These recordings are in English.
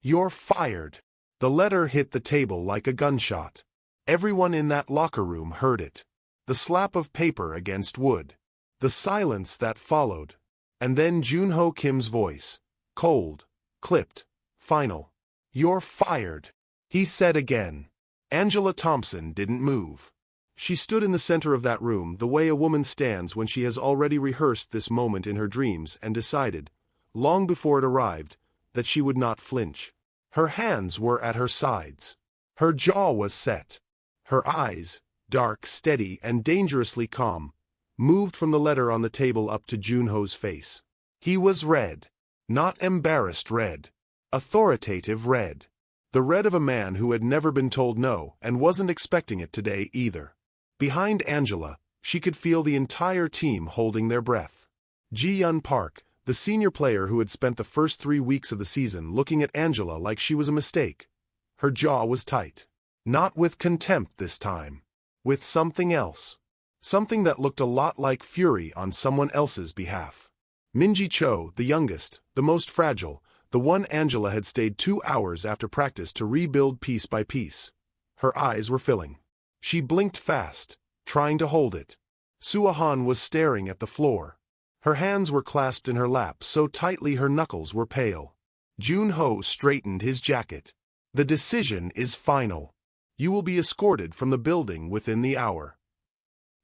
You're fired. The letter hit the table like a gunshot. Everyone in that locker room heard it. The slap of paper against wood. The silence that followed. And then Junho Kim's voice. Cold. Clipped. Final. You're fired. He said again. Angela Thompson didn't move. She stood in the center of that room the way a woman stands when she has already rehearsed this moment in her dreams and decided, long before it arrived, that she would not flinch. Her hands were at her sides. Her jaw was set. Her eyes, dark, steady, and dangerously calm, moved from the letter on the table up to Junho's face. He was red. Not embarrassed red. Authoritative red. The red of a man who had never been told no and wasn't expecting it today either. Behind Angela, she could feel the entire team holding their breath. Ji-Yun Park, the senior player who had spent the first 3 weeks of the season looking at Angela like she was a mistake. Her jaw was tight. Not with contempt this time. With something else. Something that looked a lot like fury on someone else's behalf. Minji Cho, the youngest, the most fragile, the one Angela had stayed 2 hours after practice to rebuild piece by piece. Her eyes were filling. She blinked fast, trying to hold it. Suahan was staring at the floor. Her hands were clasped in her lap so tightly her knuckles were pale. Junho straightened his jacket. The decision is final. You will be escorted from the building within the hour.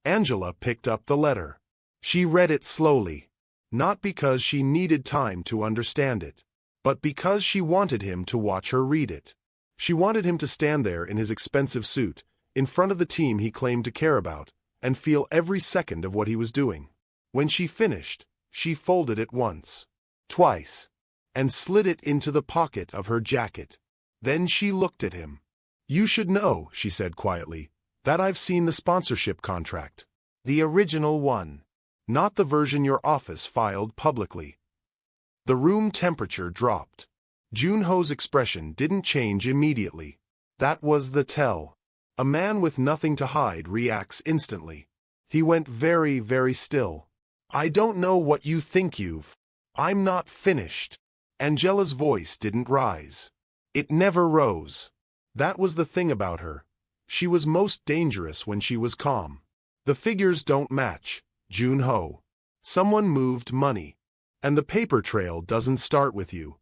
Angela picked up the letter. She read it slowly. Not because she needed time to understand it, but because she wanted him to watch her read it. She wanted him to stand there in his expensive suit, in front of the team he claimed to care about, and feel every second of what he was doing. When she finished, she folded it once, twice, and slid it into the pocket of her jacket. Then she looked at him. You should know, she said quietly, that I've seen the sponsorship contract. The original one. Not the version your office filed publicly. The room temperature dropped. Junho's expression didn't change immediately. That was the tell. A man with nothing to hide reacts instantly. He went very, very still. I don't know what you think you've. I'm not finished. Angela's voice didn't rise. It never rose. That was the thing about her. She was most dangerous when she was calm. The figures don't match, Junho. Someone moved money. And the paper trail doesn't start with you.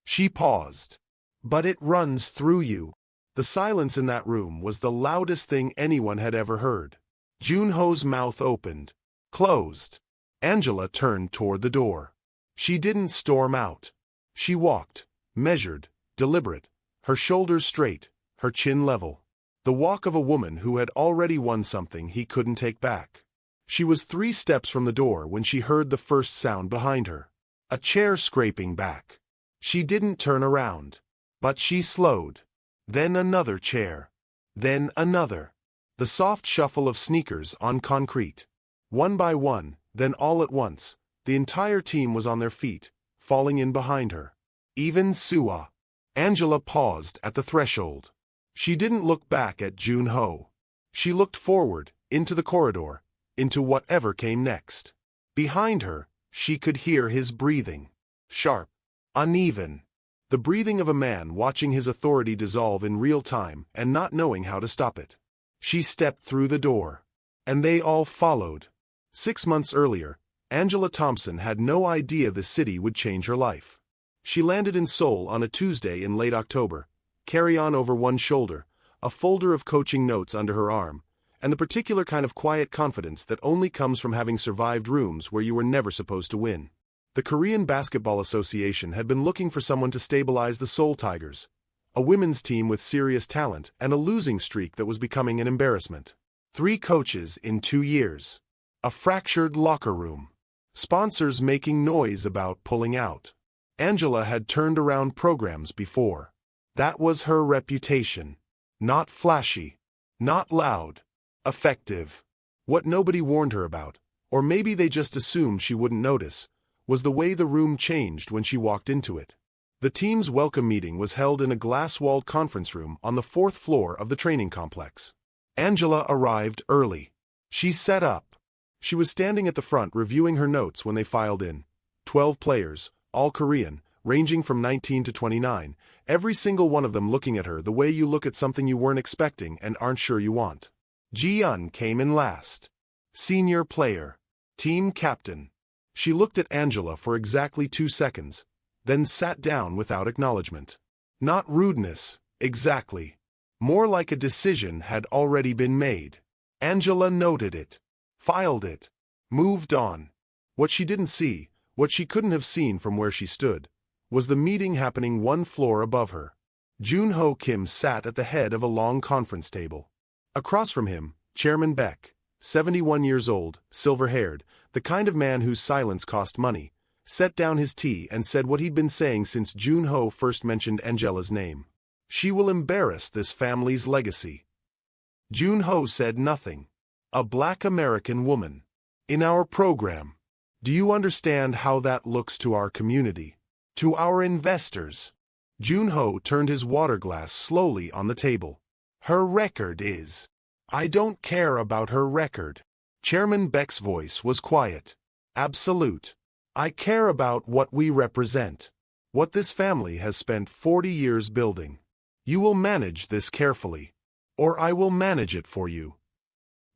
She paused. But it runs through you. The silence in that room was the loudest thing anyone had ever heard. Junho's mouth opened. Closed. Angela turned toward the door. She didn't storm out. She walked, measured, deliberate, her shoulders straight, her chin level. The walk of a woman who had already won something he couldn't take back. She was 3 steps from the door when she heard the first sound behind her. A chair scraping back. She didn't turn around. But she slowed. Then another chair. Then another. The soft shuffle of sneakers on concrete. One by one, then all at once, the entire team was on their feet, falling in behind her. Even Sua. Angela paused at the threshold. She didn't look back at Junho. She looked forward, into the corridor, into whatever came next. Behind her, she could hear his breathing. Sharp. Uneven. The breathing of a man watching his authority dissolve in real time and not knowing how to stop it. She stepped through the door. And they all followed. 6 months earlier, Angela Thompson had no idea the city would change her life. She landed in Seoul on a Tuesday in late October, carry-on over one shoulder, a folder of coaching notes under her arm, and the particular kind of quiet confidence that only comes from having survived rooms where you were never supposed to win. The Korean Basketball Association had been looking for someone to stabilize the Seoul Tigers, a women's team with serious talent and a losing streak that was becoming an embarrassment. 3 coaches in 2 years. A fractured locker room. Sponsors making noise about pulling out. Angela had turned around programs before. That was her reputation. Not flashy. Not loud. Effective. What nobody warned her about, or maybe they just assumed she wouldn't notice, was the way the room changed when she walked into it. The team's welcome meeting was held in a glass-walled conference room on the 4th floor of the training complex. Angela arrived early. She set up. She was standing at the front reviewing her notes when they filed in. 12 players, all Korean, ranging from 19 to 29, every single one of them looking at her the way you look at something you weren't expecting and aren't sure you want. Ji-yeon came in last. Senior player. Team captain. She looked at Angela for exactly 2 seconds, then sat down without acknowledgement. Not rudeness, exactly. More like a decision had already been made. Angela noted it, filed it, moved on. What she didn't see, what she couldn't have seen from where she stood, was the meeting happening one floor above her. Jun-ho Kim sat at the head of a long conference table. Across from him, Chairman Beck, 71 years old, silver-haired, the kind of man whose silence cost money, set down his tea and said what he'd been saying since Jun-ho first mentioned Angela's name. She will embarrass this family's legacy. Jun-ho said nothing. A black American woman. In our program. Do you understand how that looks to our community? To our investors? Jun-ho turned his water glass slowly on the table. Her record is. I don't care about her record. Chairman Beck's voice was quiet. Absolute. I care about what we represent. What this family has spent 40 years building. You will manage this carefully. Or I will manage it for you.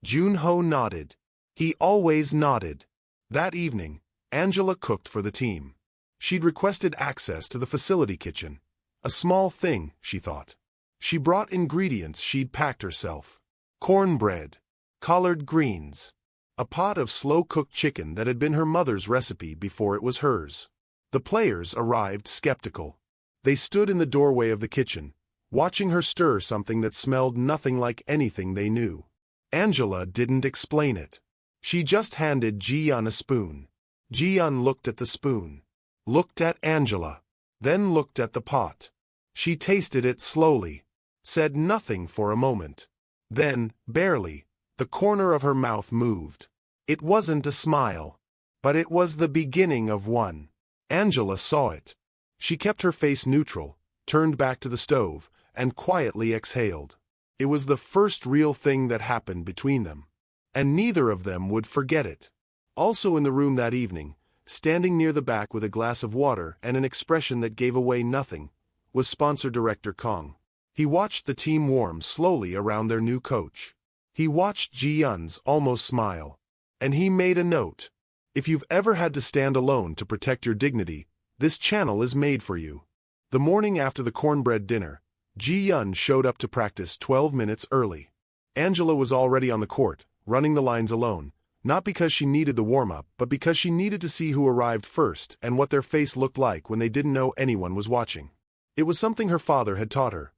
Jun-ho nodded. He always nodded. That evening, Angela cooked for the team. She'd requested access to the facility kitchen. A small thing, she thought. She brought ingredients she'd packed herself. Cornbread. Collard greens. A pot of slow-cooked chicken that had been her mother's recipe before it was hers. The players arrived skeptical. They stood in the doorway of the kitchen, watching her stir something that smelled nothing like anything they knew. Angela didn't explain it. She just handed Ji-yeon a spoon. Ji-yeon looked at the spoon, looked at Angela, then looked at the pot. She tasted it slowly, said nothing for a moment. Then, barely, the corner of her mouth moved. It wasn't a smile, but it was the beginning of one. Angela saw it. She kept her face neutral, turned back to the stove, and quietly exhaled. It was the first real thing that happened between them. And neither of them would forget it. Also in the room that evening, standing near the back with a glass of water and an expression that gave away nothing, was sponsor director Kong. He watched the team warm slowly around their new coach. He watched Ji-yeon's almost smile. And he made a note. If you've ever had to stand alone to protect your dignity, this channel is made for you. The morning after the cornbread dinner, Ji-yeon showed up to practice 12 minutes early. Angela was already on the court, running the lines alone, not because she needed the warm-up, but because she needed to see who arrived first and what their face looked like when they didn't know anyone was watching. It was something her father had taught her.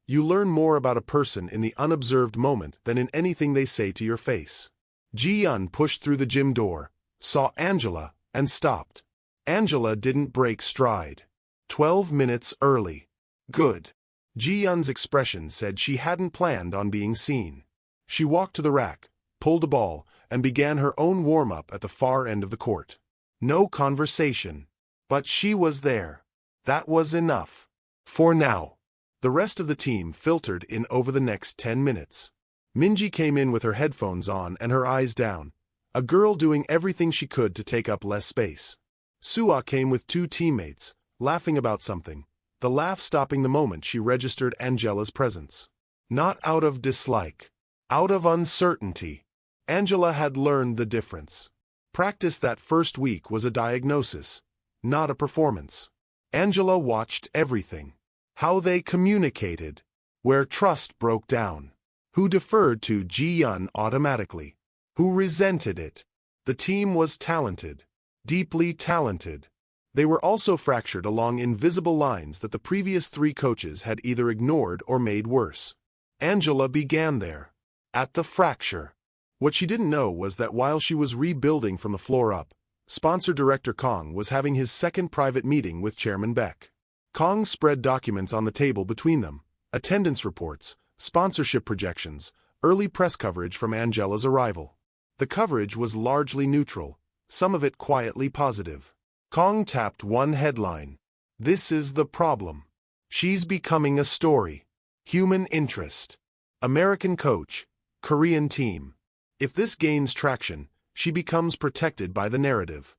You learn more about a person in the unobserved moment than in anything they say to your face. Ji-yeon pushed through the gym door, saw Angela, and stopped. Angela didn't break stride. 12 minutes early. Good. Ji-yeon's expression said she hadn't planned on being seen. She walked to the rack, pulled a ball, and began her own warm-up at the far end of the court. No conversation. But she was there. That was enough. For now. The rest of the team filtered in over the next 10 minutes. Minji came in with her headphones on and her eyes down, a girl doing everything she could to take up less space. Suah came with 2 teammates, laughing about something, the laugh stopping the moment she registered Angela's presence. Not out of dislike. Out of uncertainty. Angela had learned the difference. Practice that first week was a diagnosis, not a performance. Angela watched everything. How they communicated. Where trust broke down. Who deferred to Ji-yeon automatically. Who resented it. The team was talented. Deeply talented. They were also fractured along invisible lines that the previous 3 coaches had either ignored or made worse. Angela began there. At the fracture. What she didn't know was that while she was rebuilding from the floor up, sponsor director Kong was having his second private meeting with Chairman Beck. Kong spread documents on the table between them, attendance reports, sponsorship projections, early press coverage from Angela's arrival. The coverage was largely neutral, some of it quietly positive. Kong tapped one headline. This is the problem. She's becoming a story. Human interest. American coach. Korean team. If this gains traction, she becomes protected by the narrative.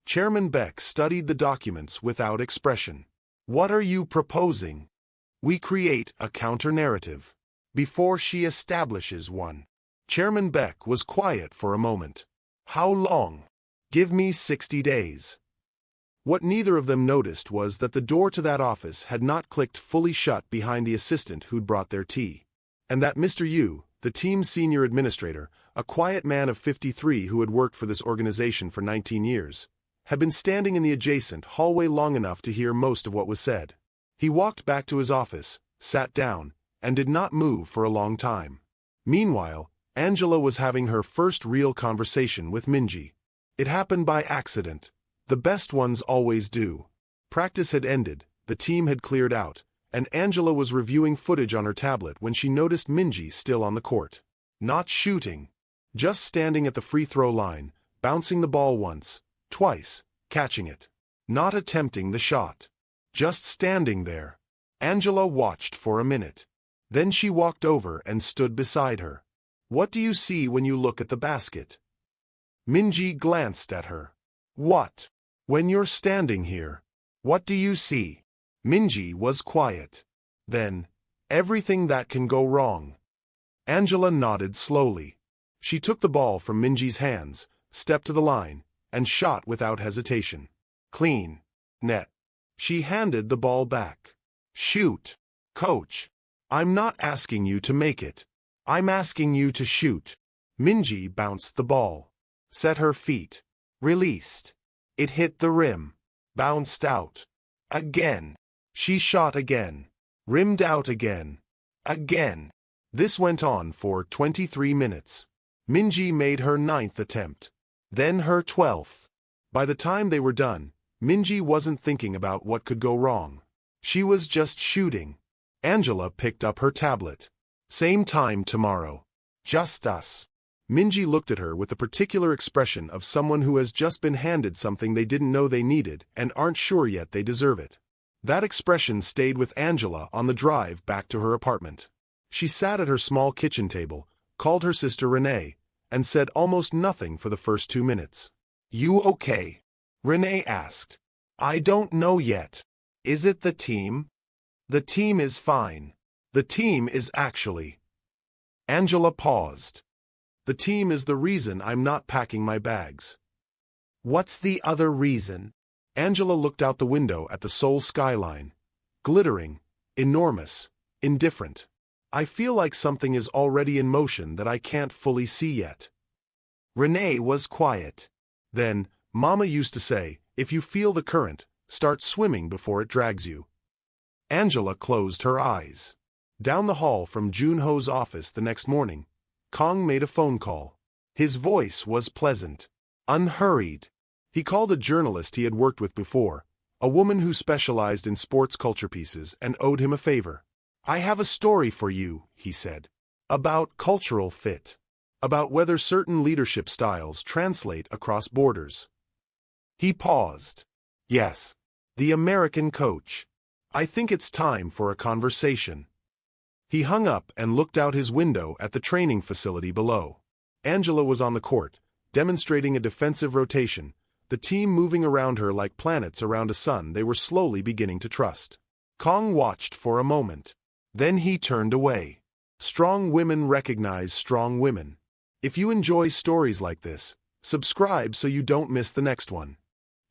Chairman Beck studied the documents without expression. What are you proposing? We create a counter-narrative before she establishes one. Chairman Beck was quiet for a moment. How long? Give me 60 days. What neither of them noticed was that the door to that office had not clicked fully shut behind the assistant who'd brought their tea, and that Mr. Yu, the team's senior administrator, a quiet man of 53 who had worked for this organization for 19 years, had been standing in the adjacent hallway long enough to hear most of what was said. He walked back to his office, sat down, and did not move for a long time. Meanwhile, Angela was having her first real conversation with Minji. It happened by accident. The best ones always do. Practice had ended, the team had cleared out, and Angela was reviewing footage on her tablet when she noticed Minji still on the court. Not shooting. Just standing at the free throw line, bouncing the ball once, twice, catching it. Not attempting the shot. Just standing there. Angela watched for a minute. Then she walked over and stood beside her. What do you see when you look at the basket? Minji glanced at her. What? When you're standing here, what do you see? Minji was quiet. Then, everything that can go wrong. Angela nodded slowly. She took the ball from Minji's hands, stepped to the line, and shot without hesitation. Clean. Net. She handed the ball back. Shoot. Coach. I'm not asking you to make it. I'm asking you to shoot. Minji bounced the ball. Set her feet. Released. It hit the rim. Bounced out. Again. She shot again. Rimmed out again. Again. This went on for 23 minutes. Minji made her 9th attempt. Then her 12th. By the time they were done, Minji wasn't thinking about what could go wrong. She was just shooting. Angela picked up her tablet. Same time tomorrow. Just us. Minji looked at her with a particular expression of someone who has just been handed something they didn't know they needed and aren't sure yet they deserve it. That expression stayed with Angela on the drive back to her apartment. She sat at her small kitchen table, called her sister Renee, and said almost nothing for the first 2 minutes. You okay? Renee asked. I don't know yet. Is it the team? The team is fine. The team is actually. Angela paused. The team is the reason I'm not packing my bags. What's the other reason? Angela looked out the window at the Seoul skyline. Glittering, enormous, indifferent. I feel like something is already in motion that I can't fully see yet. Renee was quiet. Then, Mama used to say, if you feel the current, start swimming before it drags you. Angela closed her eyes. Down the hall from Junho's office the next morning, Kong made a phone call. His voice was pleasant, unhurried. He called a journalist he had worked with before, a woman who specialized in sports culture pieces and owed him a favor. I have a story for you, he said. About cultural fit. About whether certain leadership styles translate across borders. He paused. Yes. The American coach. I think it's time for a conversation. He hung up and looked out his window at the training facility below. Angela was on the court, demonstrating a defensive rotation, the team moving around her like planets around a sun they were slowly beginning to trust. Kong watched for a moment. Then he turned away. Strong women recognize strong women. If you enjoy stories like this, subscribe so you don't miss the next one.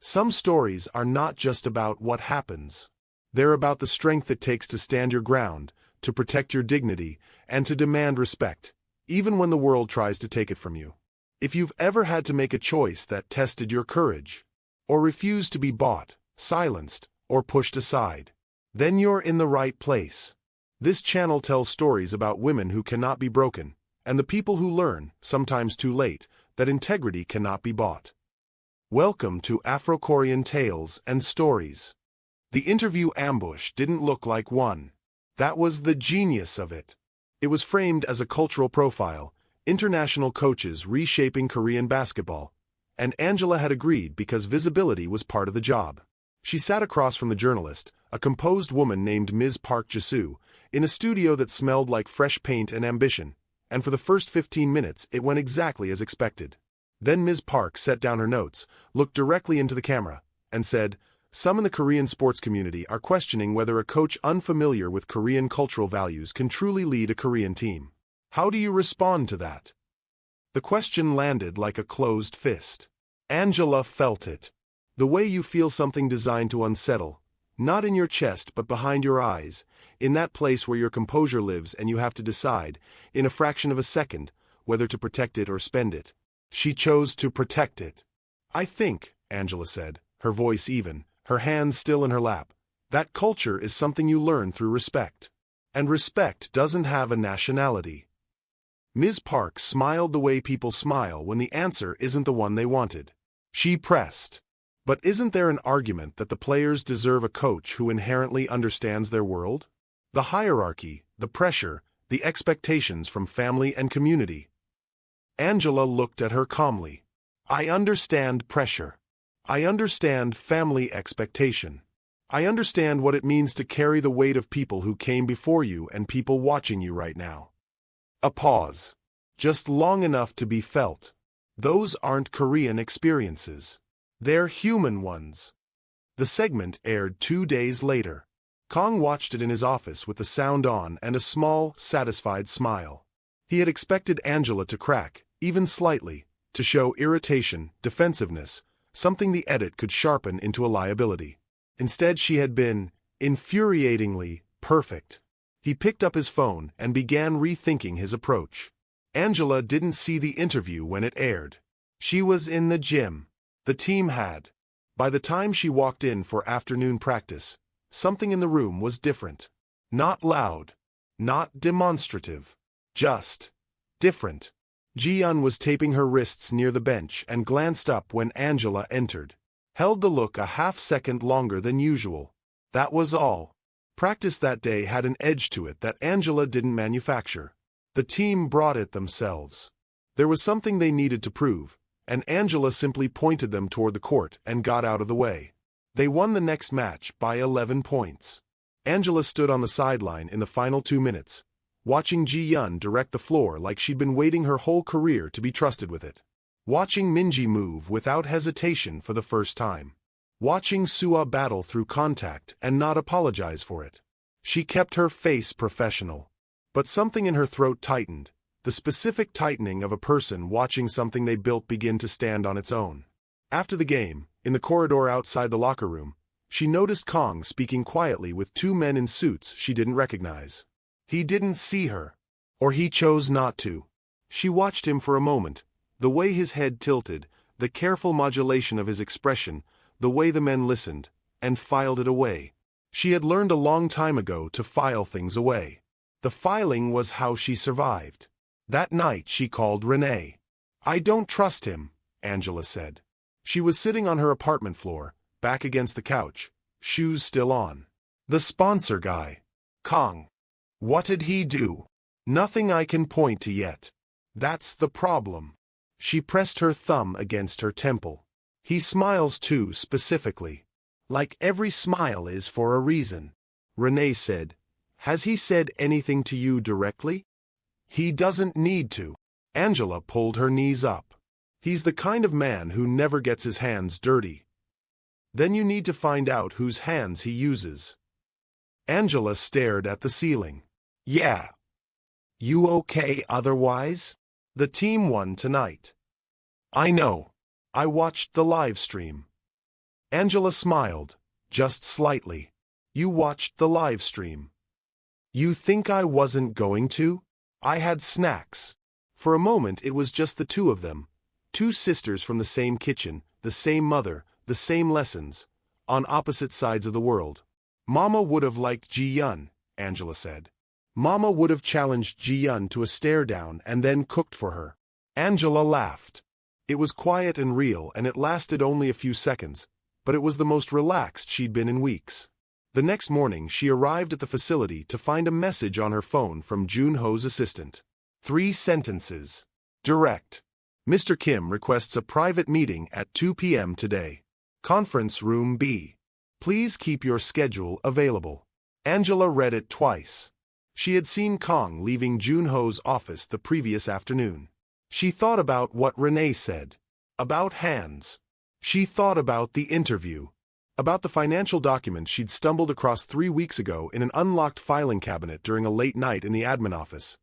Some stories are not just about what happens. They're about the strength it takes to stand your ground, to protect your dignity, and to demand respect, even when the world tries to take it from you. If you've ever had to make a choice that tested your courage, or refused to be bought, silenced, or pushed aside, then you're in the right place. This channel tells stories about women who cannot be broken, and the people who learn, sometimes too late, that integrity cannot be bought. Welcome to Afro Korean Tales and Stories. The interview ambush didn't look like one. That was the genius of it. It was framed as a cultural profile, international coaches reshaping Korean basketball, and Angela had agreed because visibility was part of the job. She sat across from the journalist, a composed woman named Ms. Park Ji-soo, in a studio that smelled like fresh paint and ambition, and for the first 15 minutes it went exactly as expected. Then Ms. Park set down her notes, looked directly into the camera, and said, "Some in the Korean sports community are questioning whether a coach unfamiliar with Korean cultural values can truly lead a Korean team. How do you respond to that?" The question landed like a closed fist. Angela felt it. The way you feel something designed to unsettle, not in your chest but behind your eyes, in that place where your composure lives and you have to decide, in a fraction of a second, whether to protect it or spend it. She chose to protect it. "I think," Angela said, her voice even, her hands still in her lap, "that culture is something you learn through respect. And respect doesn't have a nationality." Ms. Park smiled the way people smile when the answer isn't the one they wanted. She pressed, "But isn't there an argument that the players deserve a coach who inherently understands their world? The hierarchy, the pressure, the expectations from family and community." Angela looked at her calmly. "I understand pressure. I understand family expectation. I understand what it means to carry the weight of people who came before you and people watching you right now." A pause. Just long enough to be felt. Those aren't Korean experiences. They're human ones. The segment aired 2 days later. Kong watched it in his office with the sound on and a small, satisfied smile. He had expected Angela to crack, even slightly, to show irritation, defensiveness, something the edit could sharpen into a liability. Instead, she had been infuriatingly perfect. He picked up his phone and began rethinking his approach. Angela didn't see the interview when it aired. She was in the gym. The team had. By the time she walked in for afternoon practice, something in the room was different. Not loud. Not demonstrative. Just different. Ji-yeon was taping her wrists near the bench and glanced up when Angela entered. Held the look a half-second longer than usual. That was all. Practice that day had an edge to it that Angela didn't manufacture. The team brought it themselves. There was something they needed to prove, and Angela simply pointed them toward the court and got out of the way. They won the next match by 11 points. Angela stood on the sideline in the final 2 minutes, watching Ji-yeon direct the floor like she'd been waiting her whole career to be trusted with it. Watching Minji move without hesitation for the first time. Watching Sua battle through contact and not apologize for it. She kept her face professional. But something in her throat tightened, the specific tightening of a person watching something they built begin to stand on its own. After the game, in the corridor outside the locker room, she noticed Kong speaking quietly with 2 men in suits she didn't recognize. He didn't see her. Or he chose not to. She watched him for a moment, the way his head tilted, the careful modulation of his expression, the way the men listened, and filed it away. She had learned a long time ago to file things away. The filing was how she survived. That night she called Renee. "I don't trust him," Angela said. She was sitting on her apartment floor, back against the couch, shoes still on. "The sponsor guy. Kong. What did he do?" "Nothing I can point to yet. That's the problem." She pressed her thumb against her temple. "He smiles too specifically. Like every smile is for a reason." Renee said, "Has he said anything to you directly?" "He doesn't need to." Angela pulled her knees up. "He's the kind of man who never gets his hands dirty. Then you need to find out whose hands he uses." Angela stared at the ceiling. "Yeah. You okay otherwise? The team won tonight." "I know. I watched the live stream." Angela smiled, just slightly. "You watched the live stream. You think I wasn't going to? I had snacks." For a moment it was just the 2 of them. 2 sisters from the same kitchen, the same mother, the same lessons, on opposite sides of the world. "Mama would have liked Ji-yeon," Angela said. "Mama would have challenged Ji-yeon to a stare-down and then cooked for her." Angela laughed. It was quiet and real and it lasted only a few seconds, but it was the most relaxed she'd been in weeks. The next morning she arrived at the facility to find a message on her phone from Junho's assistant. 3 sentences. Direct. "Mr. Kim requests a private meeting at 2 p.m. today. Conference Room B. Please keep your schedule available." Angela read it twice. She had seen Kong leaving Junho's office the previous afternoon. She thought about what Renee said. About hands. She thought about the interview. About the financial documents she'd stumbled across 3 weeks ago in an unlocked filing cabinet during a late night in the admin office.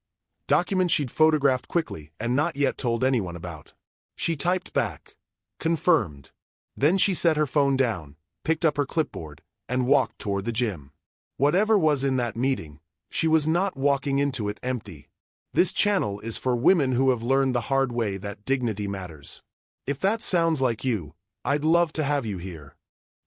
Documents she'd photographed quickly and not yet told anyone about. She typed back, "Confirmed." Then she set her phone down, picked up her clipboard, and walked toward the gym. Whatever was in that meeting, she was not walking into it empty. This channel is for women who have learned the hard way that dignity matters. If that sounds like you, I'd love to have you here.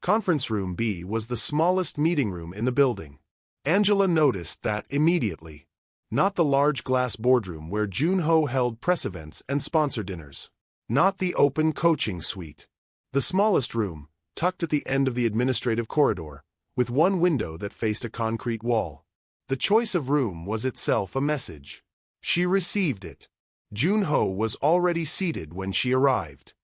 Conference Room B was the smallest meeting room in the building. Angela noticed that immediately. Not the large glass boardroom where Junho held press events and sponsor dinners. Not the open coaching suite. The smallest room, tucked at the end of the administrative corridor, with one window that faced a concrete wall. The choice of room was itself a message. She received it. Junho was already seated when she arrived.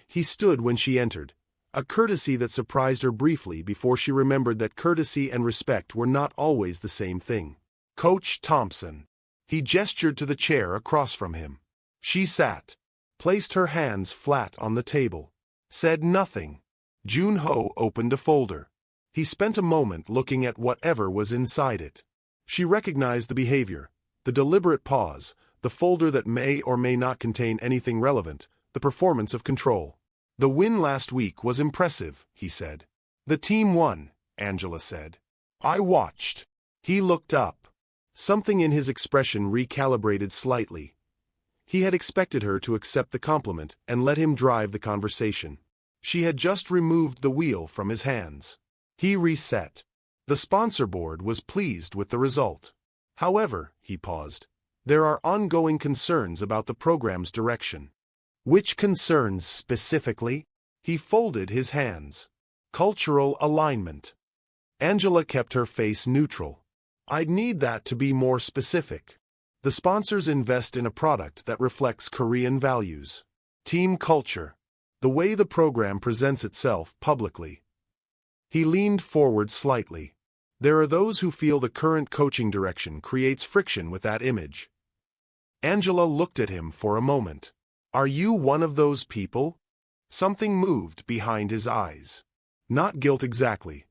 He stood when she entered, a courtesy that surprised her briefly before she remembered that courtesy and respect were not always the same thing. Coach Thompson. He gestured to the chair across from him. She sat, placed her hands flat on the table, said nothing. Junho opened a folder. He spent a moment looking at whatever was inside it. She recognized the behavior, the deliberate pause, the folder that may or may not contain anything relevant, the performance of control. "The win last week was impressive," he said. "The team won," Angela said. "I watched." He looked up. Something in his expression recalibrated slightly. He had expected her to accept the compliment and let him drive the conversation. She had just removed the wheel from his hands. He reset. The sponsor board was pleased with the result. However, he paused, there are ongoing concerns about the program's direction. Which concerns specifically? He folded his hands. Cultural alignment. Angela kept her face neutral. I'd need that to be more specific. The sponsors invest in a product that reflects Korean values. Team culture. The way the program presents itself publicly. He leaned forward slightly. There are those who feel the current coaching direction creates friction with that image. Angela looked at him for a moment. Are you one of those people? Something moved behind his eyes. Not guilt exactly.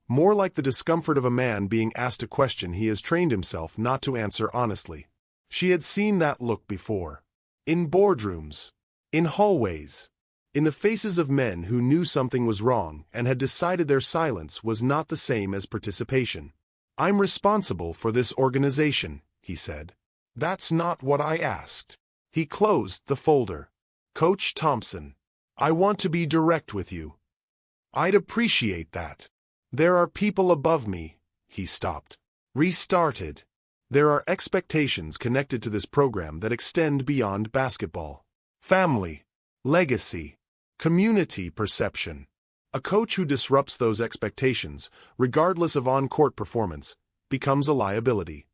More like the discomfort of a man being asked a question he has trained himself not to answer honestly. She had seen that look before. In boardrooms. In hallways. In the faces of men who knew something was wrong and had decided their silence was not the same as participation. "I'm responsible for this organization," he said. "That's not what I asked." He closed the folder. "Coach Thompson, I want to be direct with you. I'd appreciate that. There are people above me." He stopped. Restarted. There are expectations connected to this program that extend beyond basketball. Family. Legacy. Community perception. A coach who disrupts those expectations, regardless of on-court performance, becomes a liability.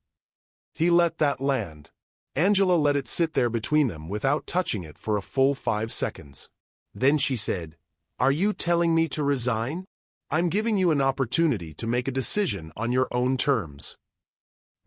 He let that land. Angela let it sit there between them without touching it for a full 5 seconds. Then she said, "Are you telling me to resign? I'm giving you an opportunity to make a decision on your own terms.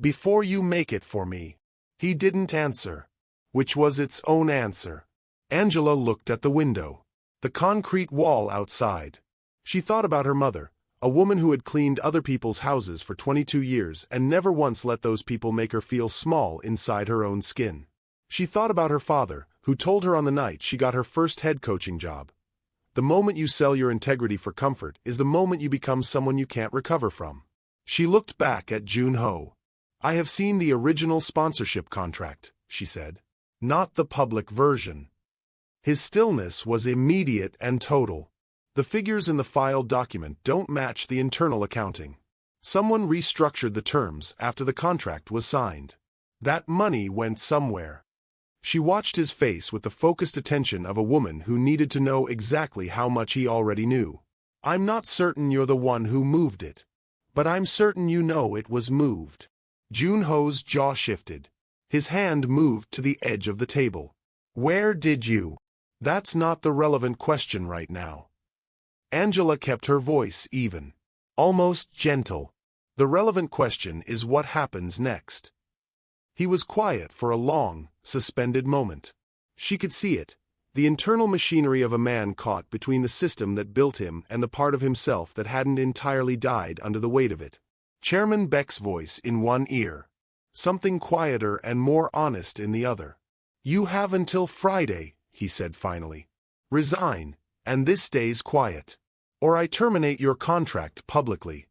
Before you make it for me." He didn't answer, which was its own answer. Angela looked at the window, the concrete wall outside. She thought about her mother, a woman who had cleaned other people's houses for 22 years and never once let those people make her feel small inside her own skin. She thought about her father, who told her on the night she got her first head coaching job. The moment you sell your integrity for comfort is the moment you become someone you can't recover from. She looked back at Junho. "I have seen the original sponsorship contract," she said. "Not the public version." His stillness was immediate and total. The figures in the filed document don't match the internal accounting. Someone restructured the terms after the contract was signed. That money went somewhere. She watched his face with the focused attention of a woman who needed to know exactly how much he already knew. "I'm not certain you're the one who moved it, but I'm certain you know it was moved." Junho's jaw shifted. His hand moved to the edge of the table. "Where did you?" "That's not the relevant question right now." Angela kept her voice even, almost gentle. "The relevant question is what happens next." He was quiet for a long, suspended moment. She could see it, The internal machinery of a man caught between the system that built him and the part of himself that hadn't entirely died under the weight of it. Chairman Beck's voice in one ear. Something quieter and more honest in the other. "You have until Friday," he said finally. "Resign, and this stays quiet. Or I terminate your contract publicly."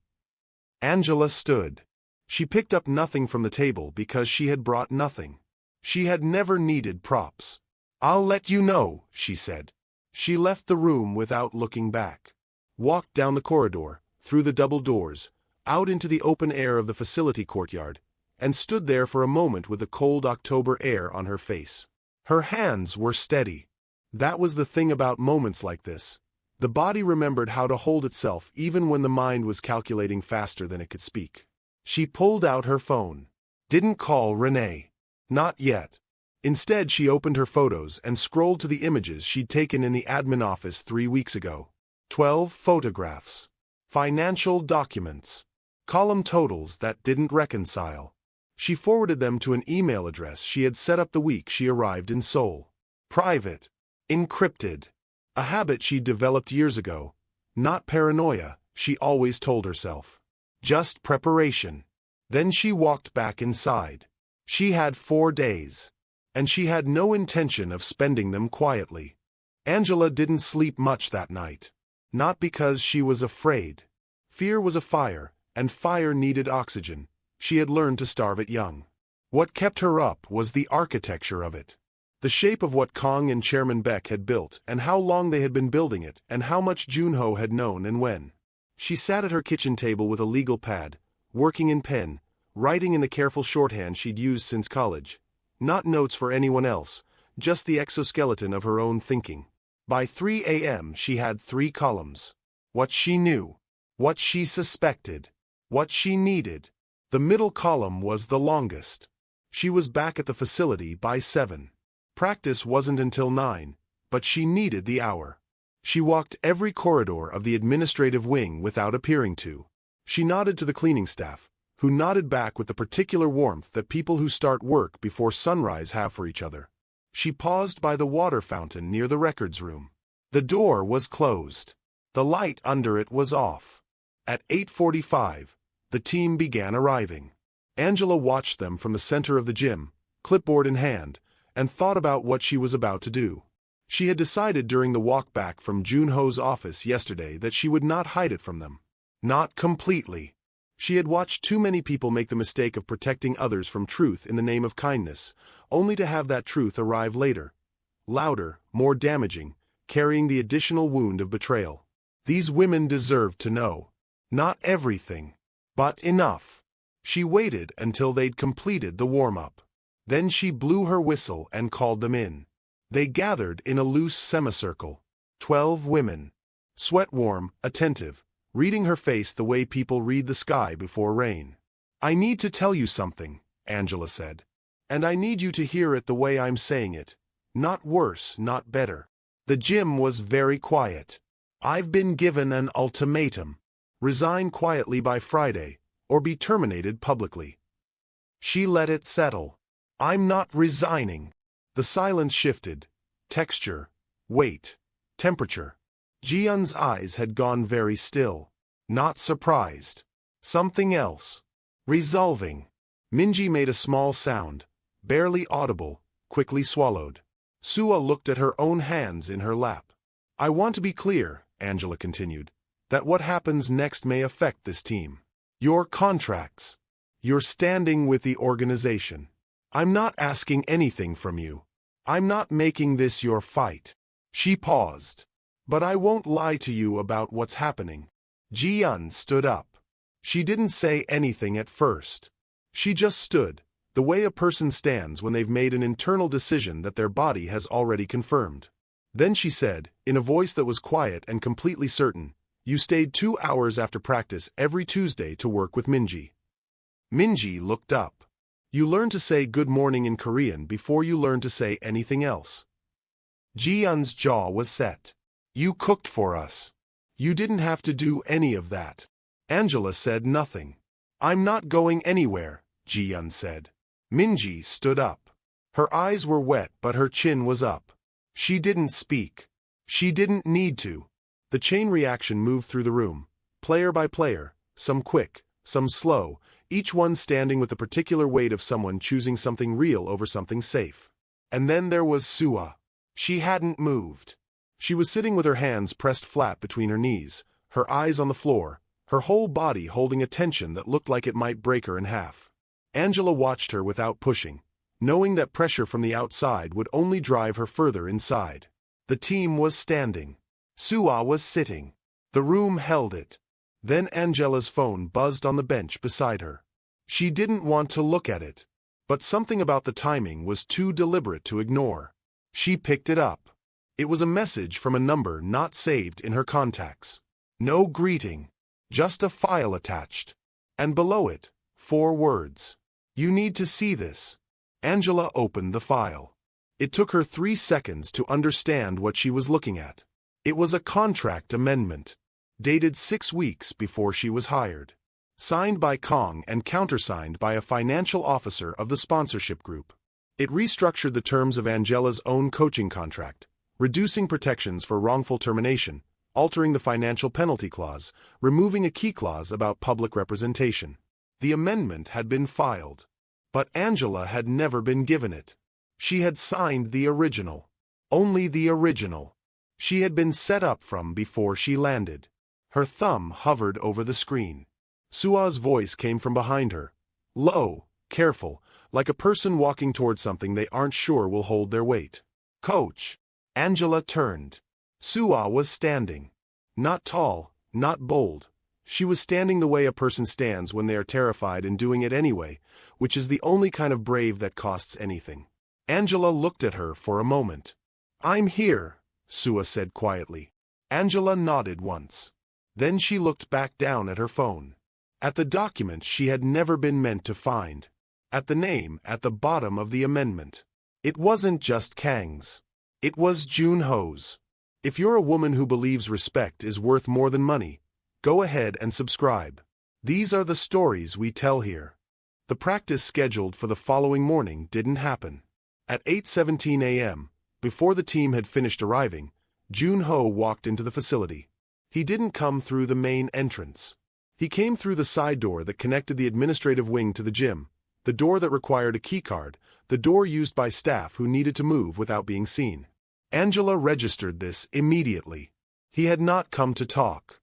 Angela stood. She picked up nothing from the table because she had brought nothing. She had never needed props. "I'll let you know," she said. She left the room without looking back. Walked down the corridor, through the double doors, out into the open air of the facility courtyard, and stood there for a moment with the cold October air on her face. Her hands were steady. That was the thing about moments like this. The body remembered how to hold itself even when the mind was calculating faster than it could speak. She pulled out her phone. Didn't call Renee. Not yet. Instead, she opened her photos and scrolled to the images she'd taken in the admin office 3 weeks ago. 12 photographs. Financial documents. Column totals that didn't reconcile. She forwarded them to an email address she had set up the week she arrived in Seoul. Private. Encrypted. A habit she'd developed years ago. Not paranoia, she always told herself. Just preparation. Then she walked back inside. She had 4 days. And she had no intention of spending them quietly. Angela didn't sleep much that night. Not because she was afraid. Fear was a fire, and fire needed oxygen. She had learned to starve it young. What kept her up was the architecture of it. The shape of what Kong and Chairman Beck had built, and how long they had been building it, and how much Junho had known and when. She sat at her kitchen table with a legal pad, working in pen, writing in the careful shorthand she'd used since college. Not notes for anyone else, just the exoskeleton of her own thinking. By 3 a.m. she had 3 columns. What she knew. What she suspected. What she needed. The middle column was the longest. She was back at the facility by 7. Practice wasn't until 9, but she needed the hour. She walked every corridor of the administrative wing without appearing to. She nodded to the cleaning staff, who nodded back with the particular warmth that people who start work before sunrise have for each other. She paused by the water fountain near the records room. The door was closed. The light under it was off. At 8:45, the team began arriving. Angela watched them from the center of the gym, clipboard in hand, and thought about what she was about to do. She had decided during the walk back from Junho's office yesterday that she would not hide it from them. Not completely. She had watched too many people make the mistake of protecting others from truth in the name of kindness, only to have that truth arrive later. Louder, more damaging, carrying the additional wound of betrayal. These women deserved to know. Not everything, but enough. She waited until they'd completed the warm-up. Then she blew her whistle and called them in. They gathered in a loose semicircle. 12 women. Sweat-warm, attentive, reading her face the way people read the sky before rain. "I need to tell you something," Angela said. "And I need you to hear it the way I'm saying it. Not worse, not better." The gym was very quiet. "I've been given an ultimatum. Resign quietly by Friday, or be terminated publicly." She let it settle. "I'm not resigning." The silence shifted. Texture, weight, temperature. Jiyeon's eyes had gone very still. Not surprised. Something else. Resolving. Minji made a small sound, barely audible, quickly swallowed. Sua looked at her own hands in her lap. "I want to be clear," Angela continued, "that what happens next may affect this team. Your contracts. Your standing with the organization. I'm not asking anything from you. I'm not making this your fight." She paused. "But I won't lie to you about what's happening." Jiyeon stood up. She didn't say anything at first. She just stood, the way a person stands when they've made an internal decision that their body has already confirmed. Then she said, in a voice that was quiet and completely certain, "You stayed 2 hours after practice every Tuesday to work with Minji." Minji looked up. "You learn to say good morning in Korean before you learn to say anything else." Jiyeon's jaw was set. "You cooked for us. You didn't have to do any of that." Angela said nothing. "I'm not going anywhere," Jiyeon said. Minji stood up. Her eyes were wet but her chin was up. She didn't speak. She didn't need to. The chain reaction moved through the room, player by player, some quick, some slow, each one standing with the particular weight of someone choosing something real over something safe. And then there was Sua. She hadn't moved. She was sitting with her hands pressed flat between her knees, her eyes on the floor, her whole body holding a tension that looked like it might break her in half. Angela watched her without pushing, knowing that pressure from the outside would only drive her further inside. The team was standing. Sua was sitting. The room held it. Then Angela's phone buzzed on the bench beside her. She didn't want to look at it, but something about the timing was too deliberate to ignore. She picked it up. It was a message from a number not saved in her contacts. No greeting, just a file attached. And below it, 4 words. "You need to see this." Angela opened the file. It took her 3 seconds to understand what she was looking at. It was a contract amendment, dated 6 weeks before she was hired. Signed by Kong and countersigned by a financial officer of the sponsorship group. It restructured the terms of Angela's own coaching contract, reducing protections for wrongful termination, altering the financial penalty clause, removing a key clause about public representation. The amendment had been filed, but Angela had never been given it. She had signed the original. Only the original. She had been set up from before she landed. Her thumb hovered over the screen. Sua's voice came from behind her, low, careful, like a person walking toward something they aren't sure will hold their weight. "Coach." Angela turned. Sua was standing. Not tall, not bold. She was standing the way a person stands when they are terrified and doing it anyway, which is the only kind of brave that costs anything. Angela looked at her for a moment. "I'm here," Sua said quietly. Angela nodded once. Then she looked back down at her phone. At the document she had never been meant to find. At the name at the bottom of the amendment. It wasn't just Kang's. It was Junho's. If you're a woman who believes respect is worth more than money, go ahead and subscribe. These are the stories we tell here. The practice scheduled for the following morning didn't happen. At 8:17 a.m., before the team had finished arriving, Junho walked into the facility. He didn't come through the main entrance. He came through the side door that connected the administrative wing to the gym, the door that required a keycard, the door used by staff who needed to move without being seen. Angela registered this immediately. He had not come to talk.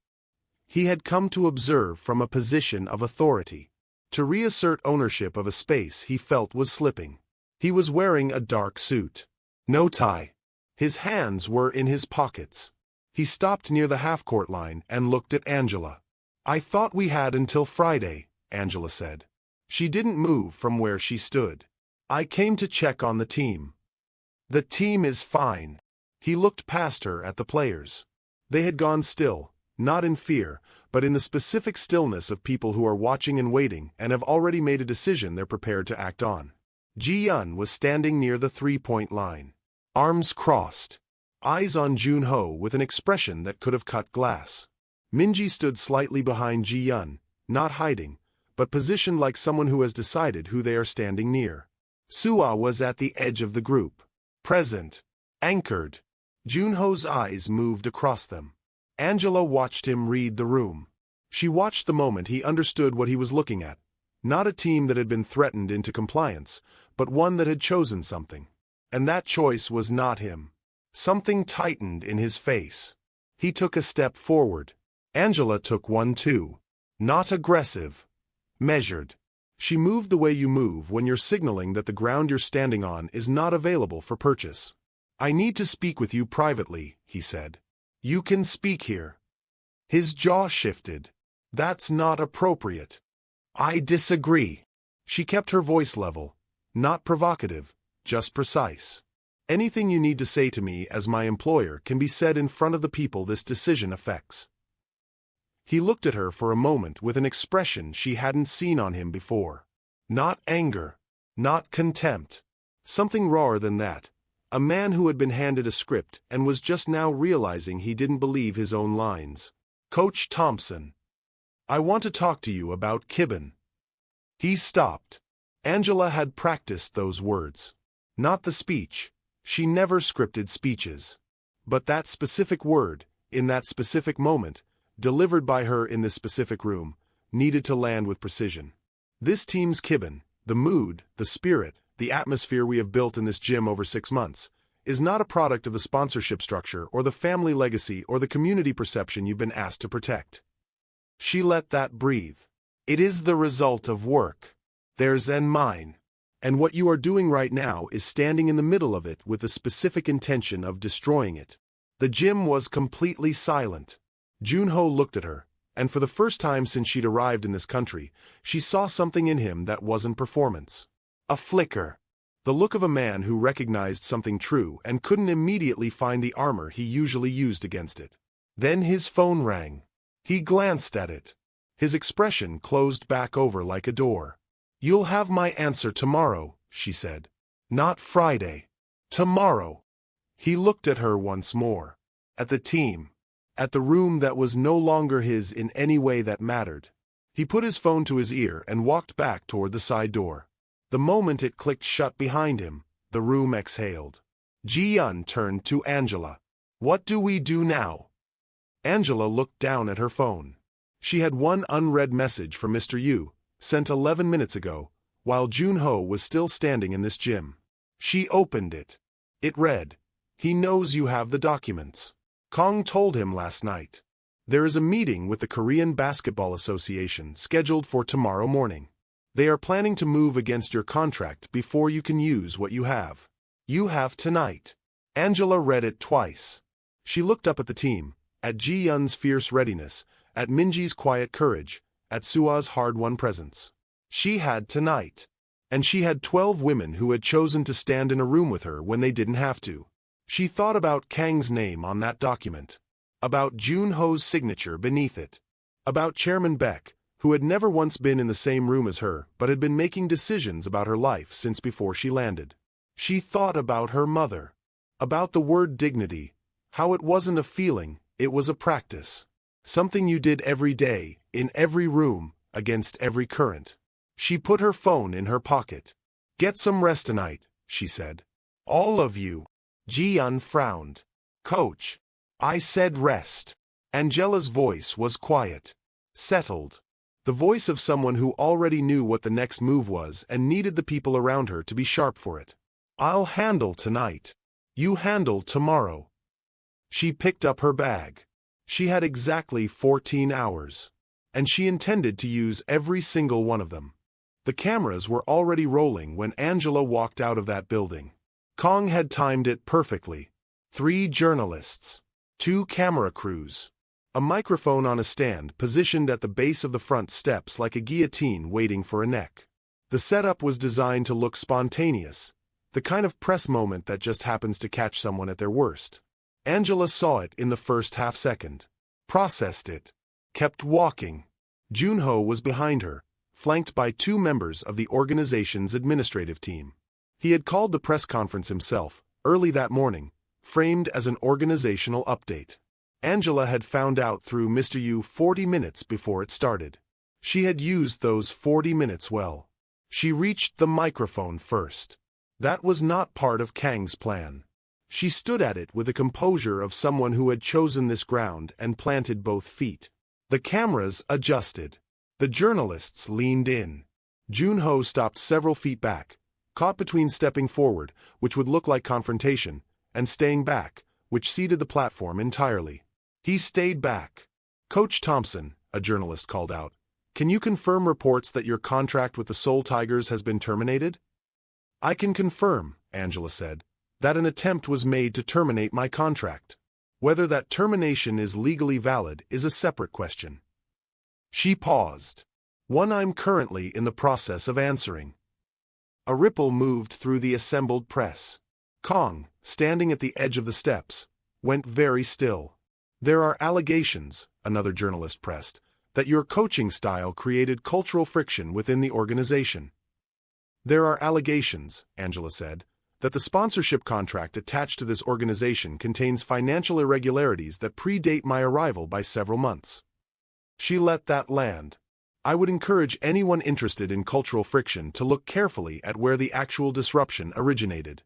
He had come to observe from a position of authority, to reassert ownership of a space he felt was slipping. He was wearing a dark suit. No tie. His hands were in his pockets. He stopped near the half-court line and looked at Angela. "I thought we had until Friday," Angela said. She didn't move from where she stood. "I came to check on the team." "The team is fine." He looked past her at the players. They had gone still, not in fear, but in the specific stillness of people who are watching and waiting and have already made a decision they're prepared to act on. Ji-yun was standing near the three-point line. Arms crossed. Eyes on Junho with an expression that could have cut glass. Minji stood slightly behind Ji-yun, not hiding, but positioned like someone who has decided who they are standing near. Sua was at the edge of the group. Present. Anchored. Junho's eyes moved across them. Angela watched him read the room. She watched the moment he understood what he was looking at. Not a team that had been threatened into compliance, but one that had chosen something. And that choice was not him. Something tightened in his face. He took a step forward. Angela took one too. Not aggressive. Measured. She moved the way you move when you're signaling that the ground you're standing on is not available for purchase. "I need to speak with you privately," he said. "You can speak here." His jaw shifted. "That's not appropriate." "I disagree." She kept her voice level. Not provocative, just precise. "Anything you need to say to me as my employer can be said in front of the people this decision affects." He looked at her for a moment with an expression she hadn't seen on him before. Not anger. Not contempt. Something rawer than that. A man who had been handed a script and was just now realizing he didn't believe his own lines. "Coach Thompson. I want to talk to you about Kibben." He stopped. Angela had practiced those words. Not the speech, She never scripted speeches. But that specific word, in that specific moment, delivered by her in this specific room, needed to land with precision. This team's Kibben, the mood, the spirit, the atmosphere we have built in this gym over 6 months, is not a product of the sponsorship structure or the family legacy or the community perception you've been asked to protect. She let that breathe. It is the result of work. Theirs and mine. And what you are doing right now is standing in the middle of it with the specific intention of destroying it. The gym was completely silent. Junho looked at her, and for the first time since she'd arrived in this country, she saw something in him that wasn't performance. A flicker. The look of a man who recognized something true and couldn't immediately find the armor he usually used against it. Then his phone rang. He glanced at it. His expression closed back over like a door. "You'll have my answer tomorrow," she said. "Not Friday. Tomorrow." He looked at her once more. At the team. At the room that was no longer his in any way that mattered. He put his phone to his ear and walked back toward the side door. The moment it clicked shut behind him, the room exhaled. Ji-yun turned to Angela. "What do we do now?" Angela looked down at her phone. She had one unread message from Mr. Yu, sent 11 minutes ago, while Junho was still standing in this gym. She opened it. It read, "He knows you have the documents. Kong told him last night. There is a meeting with the Korean Basketball Association scheduled for tomorrow morning. They are planning to move against your contract before you can use what you have. You have tonight." Angela read it twice. She looked up at the team, at Ji-yun's fierce readiness, at Minji's quiet courage, at Sua's hard-won presence. She had tonight. And she had 12 women who had chosen to stand in a room with her when they didn't have to. She thought about Kang's name on that document. About Junho's signature beneath it. About Chairman Beck, who had never once been in the same room as her but had been making decisions about her life since before she landed. She thought about her mother. About the word dignity, how it wasn't a feeling, it was a practice. Something you did every day, in every room, against every current. She put her phone in her pocket. "Get some rest tonight," she said. "All of you." Ji-yun frowned. "Coach, I said rest." Angela's voice was quiet. Settled. The voice of someone who already knew what the next move was and needed the people around her to be sharp for it. "I'll handle tonight. You handle tomorrow." She picked up her bag. She had exactly 14 hours. And she intended to use every single one of them. The cameras were already rolling when Angela walked out of that building. Kong had timed it perfectly. 3 journalists. 2 camera crews. A microphone on a stand positioned at the base of the front steps like a guillotine waiting for a neck. The setup was designed to look spontaneous, the kind of press moment that just happens to catch someone at their worst. Angela saw it in the first half-second. Processed it. Kept walking. Junho was behind her, flanked by 2 members of the organization's administrative team. He had called the press conference himself, early that morning, framed as an organizational update. Angela had found out through Mr. Yu 40 minutes before it started. She had used those 40 minutes well. She reached the microphone first. That was not part of Kang's plan. She stood at it with the composure of someone who had chosen this ground and planted both feet. The cameras adjusted. The journalists leaned in. Junho stopped several feet back, caught between stepping forward, which would look like confrontation, and staying back, which ceded the platform entirely. He stayed back. "Coach Thompson," a journalist called out, "can you confirm reports that your contract with the Seoul Tigers has been terminated?" "I can confirm," Angela said, "that an attempt was made to terminate my contract. Whether that termination is legally valid is a separate question." She paused. "One I'm currently in the process of answering." A ripple moved through the assembled press. Kong, standing at the edge of the steps, went very still. "There are allegations," another journalist pressed, "that your coaching style created cultural friction within the organization." "There are allegations," Angela said, "that the sponsorship contract attached to this organization contains financial irregularities that predate my arrival by several months." She let that land. "I would encourage anyone interested in cultural friction to look carefully at where the actual disruption originated."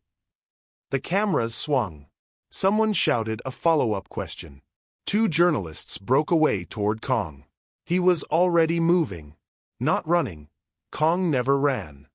The cameras swung. Someone shouted a follow-up question. Two journalists broke away toward Kong. He was already moving. Not running. Kong never ran.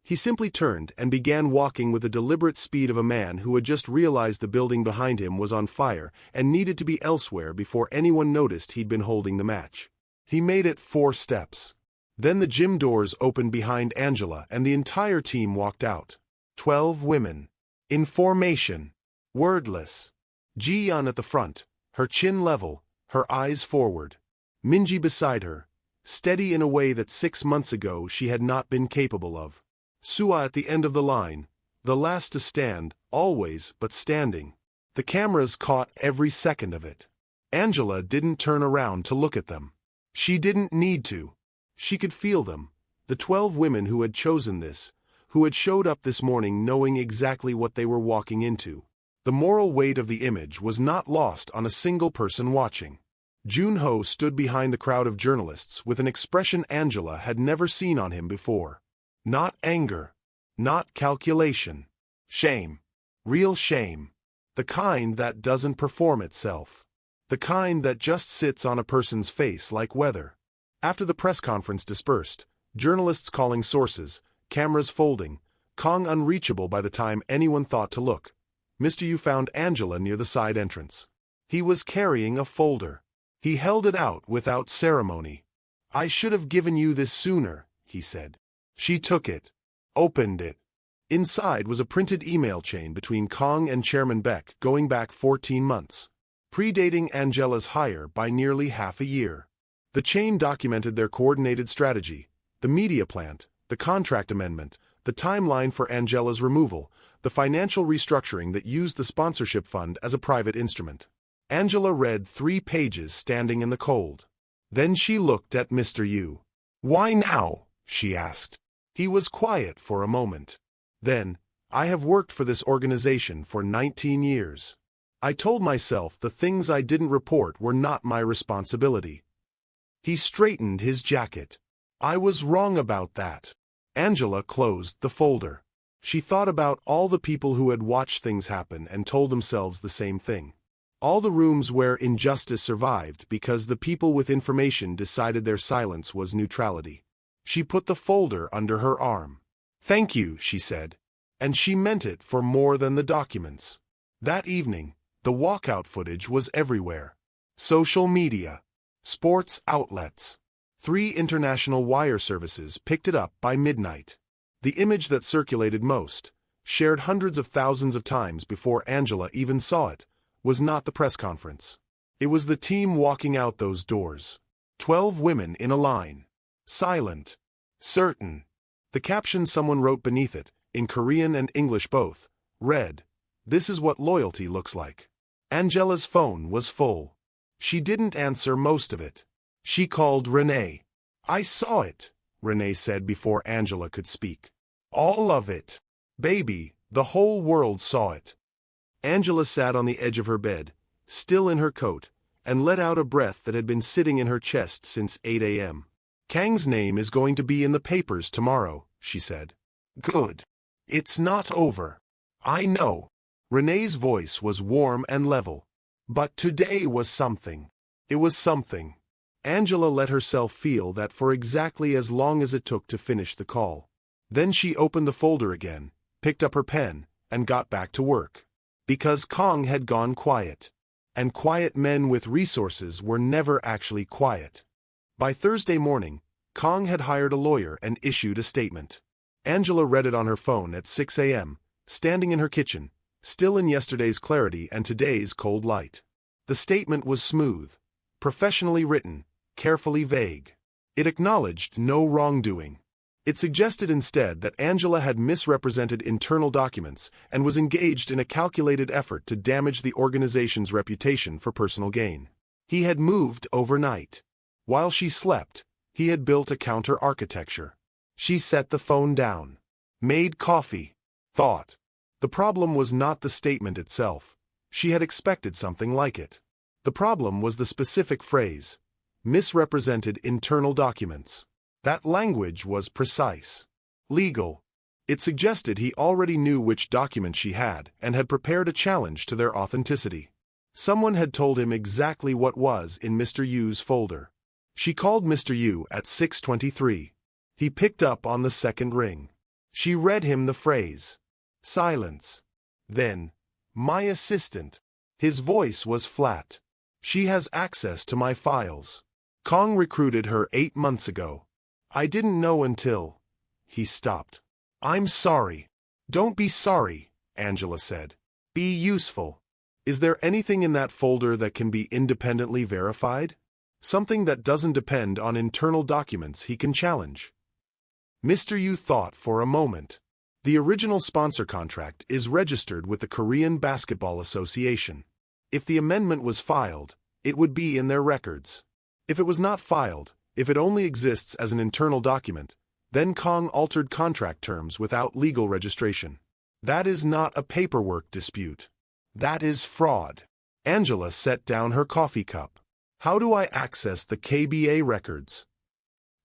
He simply turned and began walking with the deliberate speed of a man who had just realized the building behind him was on fire and needed to be elsewhere before anyone noticed he'd been holding the match. He made it 4 steps. Then the gym doors opened behind Angela and the entire team walked out. 12 women. In formation. Wordless. Ji-yeon at the front, her chin level, her eyes forward. Minji beside her, steady in a way that 6 months ago she had not been capable of. Sua at the end of the line, the last to stand, always but standing. The cameras caught every second of it. Angela didn't turn around to look at them. She didn't need to. She could feel them, the 12 women who had chosen this, who had showed up this morning knowing exactly what they were walking into. The moral weight of the image was not lost on a single person watching. Junho stood behind the crowd of journalists with an expression Angela had never seen on him before. Not anger. Not calculation. Shame. Real shame. The kind that doesn't perform itself. The kind that just sits on a person's face like weather. After the press conference dispersed, journalists calling sources, cameras folding, Kong unreachable by the time anyone thought to look, Mr. Yu found Angela near the side entrance. He was carrying a folder. He held it out without ceremony. "I should have given you this sooner," he said. She took it, opened it. Inside was a printed email chain between Kong and Chairman Beck going back 14 months, predating Angela's hire by nearly half a year. The chain documented their coordinated strategy, the media plant, the contract amendment, the timeline for Angela's removal, the financial restructuring that used the sponsorship fund as a private instrument. Angela read 3 pages standing in the cold. Then she looked at Mr. Yu. "Why now?" she asked. He was quiet for a moment. Then, "I have worked for this organization for 19 years. I told myself the things I didn't report were not my responsibility." He straightened his jacket. "I was wrong about that." Angela closed the folder. She thought about all the people who had watched things happen and told themselves the same thing. All the rooms where injustice survived because the people with information decided their silence was neutrality. She put the folder under her arm. "Thank you," she said. And she meant it for more than the documents. That evening, the walkout footage was everywhere. Social media. Sports outlets. 3 international wire services picked it up by midnight. The image that circulated most, shared hundreds of thousands of times before Angela even saw it, was not the press conference. It was the team walking out those doors. 12 women in a line. Silent. Certain. The caption someone wrote beneath it, in Korean and English both, read, "This is what loyalty looks like." Angela's phone was full. She didn't answer most of it. She called Renee. "I saw it," Renee said before Angela could speak. "All of it. Baby, the whole world saw it." Angela sat on the edge of her bed, still in her coat, and let out a breath that had been sitting in her chest since 8 a.m. "Kang's name is going to be in the papers tomorrow," she said. "Good. It's not over. I know." Renee's voice was warm and level. "But today was something. It was something." Angela let herself feel that for exactly as long as it took to finish the call. Then she opened the folder again, picked up her pen, and got back to work. Because Kong had gone quiet. And quiet men with resources were never actually quiet. By Thursday morning, Kong had hired a lawyer and issued a statement. Angela read it on her phone at 6 a.m., standing in her kitchen, still in yesterday's clarity and today's cold light. The statement was smooth, professionally written, carefully vague. It acknowledged no wrongdoing. It suggested instead that Angela had misrepresented internal documents and was engaged in a calculated effort to damage the organization's reputation for personal gain. He had moved overnight. While she slept, he had built a counter-architecture. She set the phone down. Made coffee. Thought. The problem was not the statement itself. She had expected something like it. The problem was the specific phrase, misrepresented internal documents. That language was precise. Legal. It suggested he already knew which documents she had and had prepared a challenge to their authenticity. Someone had told him exactly what was in Mr. Yu's folder. She called Mr. Yu at 6:23. He picked up on the second ring. She read him the phrase. Silence. Then, my assistant. His voice was flat. She has access to my files. Kong recruited her 8 months ago. I didn't know until... He stopped. I'm sorry. Don't be sorry, Angela said. Be useful. Is there anything in that folder that can be independently verified? Something that doesn't depend on internal documents he can challenge. Mr. Yu thought for a moment. The original sponsor contract is registered with the Korean Basketball Association. If the amendment was filed, it would be in their records. If it was not filed, if it only exists as an internal document, then Kong altered contract terms without legal registration. That is not a paperwork dispute. That is fraud. Angela set down her coffee cup. How do I access the KBA records?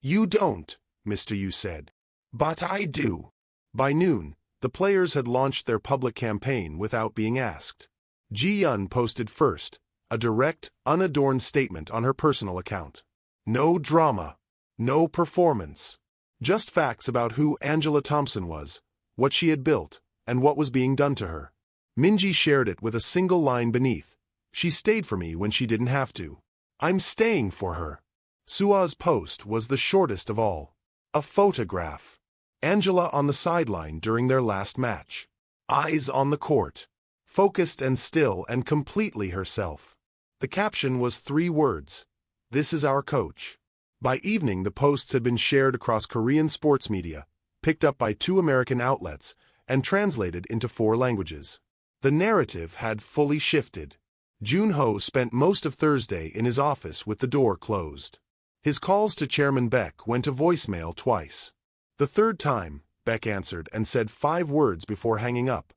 You don't, Mr. Yu said. But I do. By noon, the players had launched their public campaign without being asked. Ji-yeon posted first, a direct, unadorned statement on her personal account. No drama. No performance. Just facts about who Angela Thompson was, what she had built, and what was being done to her. Minji shared it with a single line beneath. She stayed for me when she didn't have to. I'm staying for her. Sua's post was the shortest of all. A photograph. Angela on the sideline during their last match. Eyes on the court. Focused and still and completely herself. The caption was 3 words. This is our coach. By evening, the posts had been shared across Korean sports media, picked up by 2 American outlets, and translated into 4 languages. The narrative had fully shifted. Jun-ho spent most of Thursday in his office with the door closed. His calls to Chairman Beck went to voicemail twice. The third time, Beck answered and said 5 words before hanging up.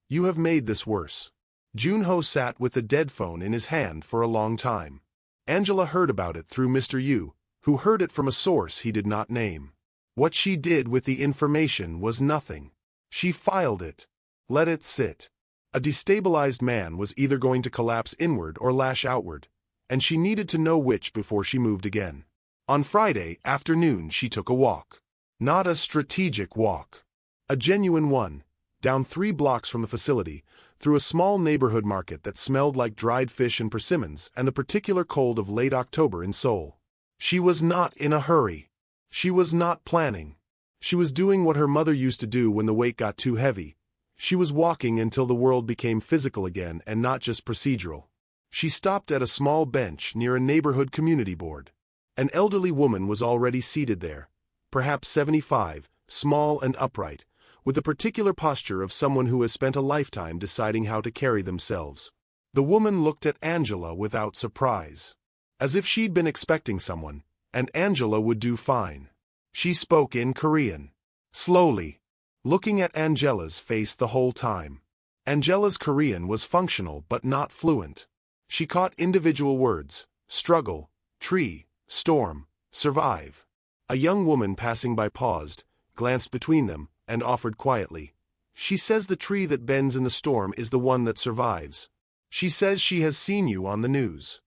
You have made this worse. Jun-ho sat with the dead phone in his hand for a long time. Angela heard about it through Mr. Yu, who heard it from a source he did not name. What she did with the information was nothing. She filed it. Let it sit. A destabilized man was either going to collapse inward or lash outward, and she needed to know which before she moved again. On Friday afternoon she took a walk. Not a strategic walk. A genuine one, down 3 blocks from the facility, through a small neighborhood market that smelled like dried fish and persimmons and the particular cold of late October in Seoul. She was not in a hurry. She was not planning. She was doing what her mother used to do when the weight got too heavy. She was walking until the world became physical again and not just procedural. She stopped at a small bench near a neighborhood community board. An elderly woman was already seated there, perhaps 75, small and upright, with the particular posture of someone who has spent a lifetime deciding how to carry themselves. The woman looked at Angela without surprise, as if she'd been expecting someone, and Angela would do fine. She spoke in Korean, slowly, looking at Angela's face the whole time. Angela's Korean was functional but not fluent. She caught individual words: struggle, tree, storm, survive. A young woman passing by paused, glanced between them, and offered quietly, "She says the tree that bends in the storm is the one that survives. She says she has seen you on the news."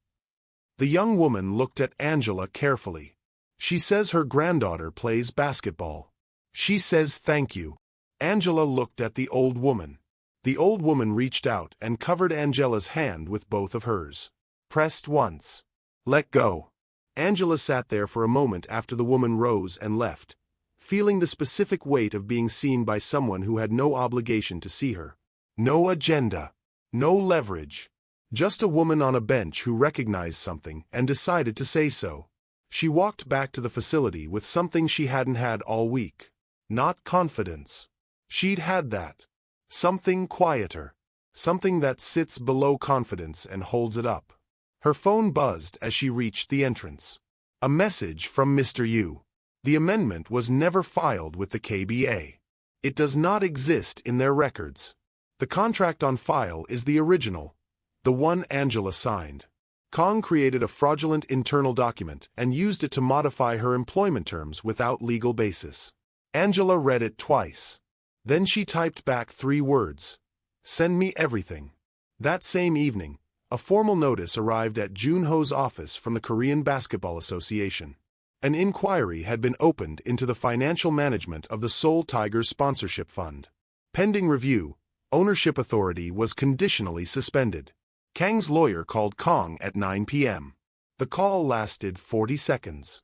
The young woman looked at Angela carefully. "She says her granddaughter plays basketball. She says thank you." Angela looked at the old woman. The old woman reached out and covered Angela's hand with both of hers. Pressed once. Let go. Angela sat there for a moment after the woman rose and left, feeling the specific weight of being seen by someone who had no obligation to see her. No agenda. No leverage. Just a woman on a bench who recognized something and decided to say so. She walked back to the facility with something she hadn't had all week. Not confidence. She'd had that. Something quieter. Something that sits below confidence and holds it up. Her phone buzzed as she reached the entrance. A message from Mr. Yu. The amendment was never filed with the KBA. It does not exist in their records. The contract on file is the original, the one Angela signed. Kong created a fraudulent internal document and used it to modify her employment terms without legal basis. Angela read it twice. Then she typed back 3 words. Send me everything. That same evening, a formal notice arrived at Junho's office from the Korean Basketball Association. An inquiry had been opened into the financial management of the Seoul Tigers sponsorship fund. Pending review, ownership authority was conditionally suspended. Kang's lawyer called Kong at 9 p.m. The call lasted 40 seconds.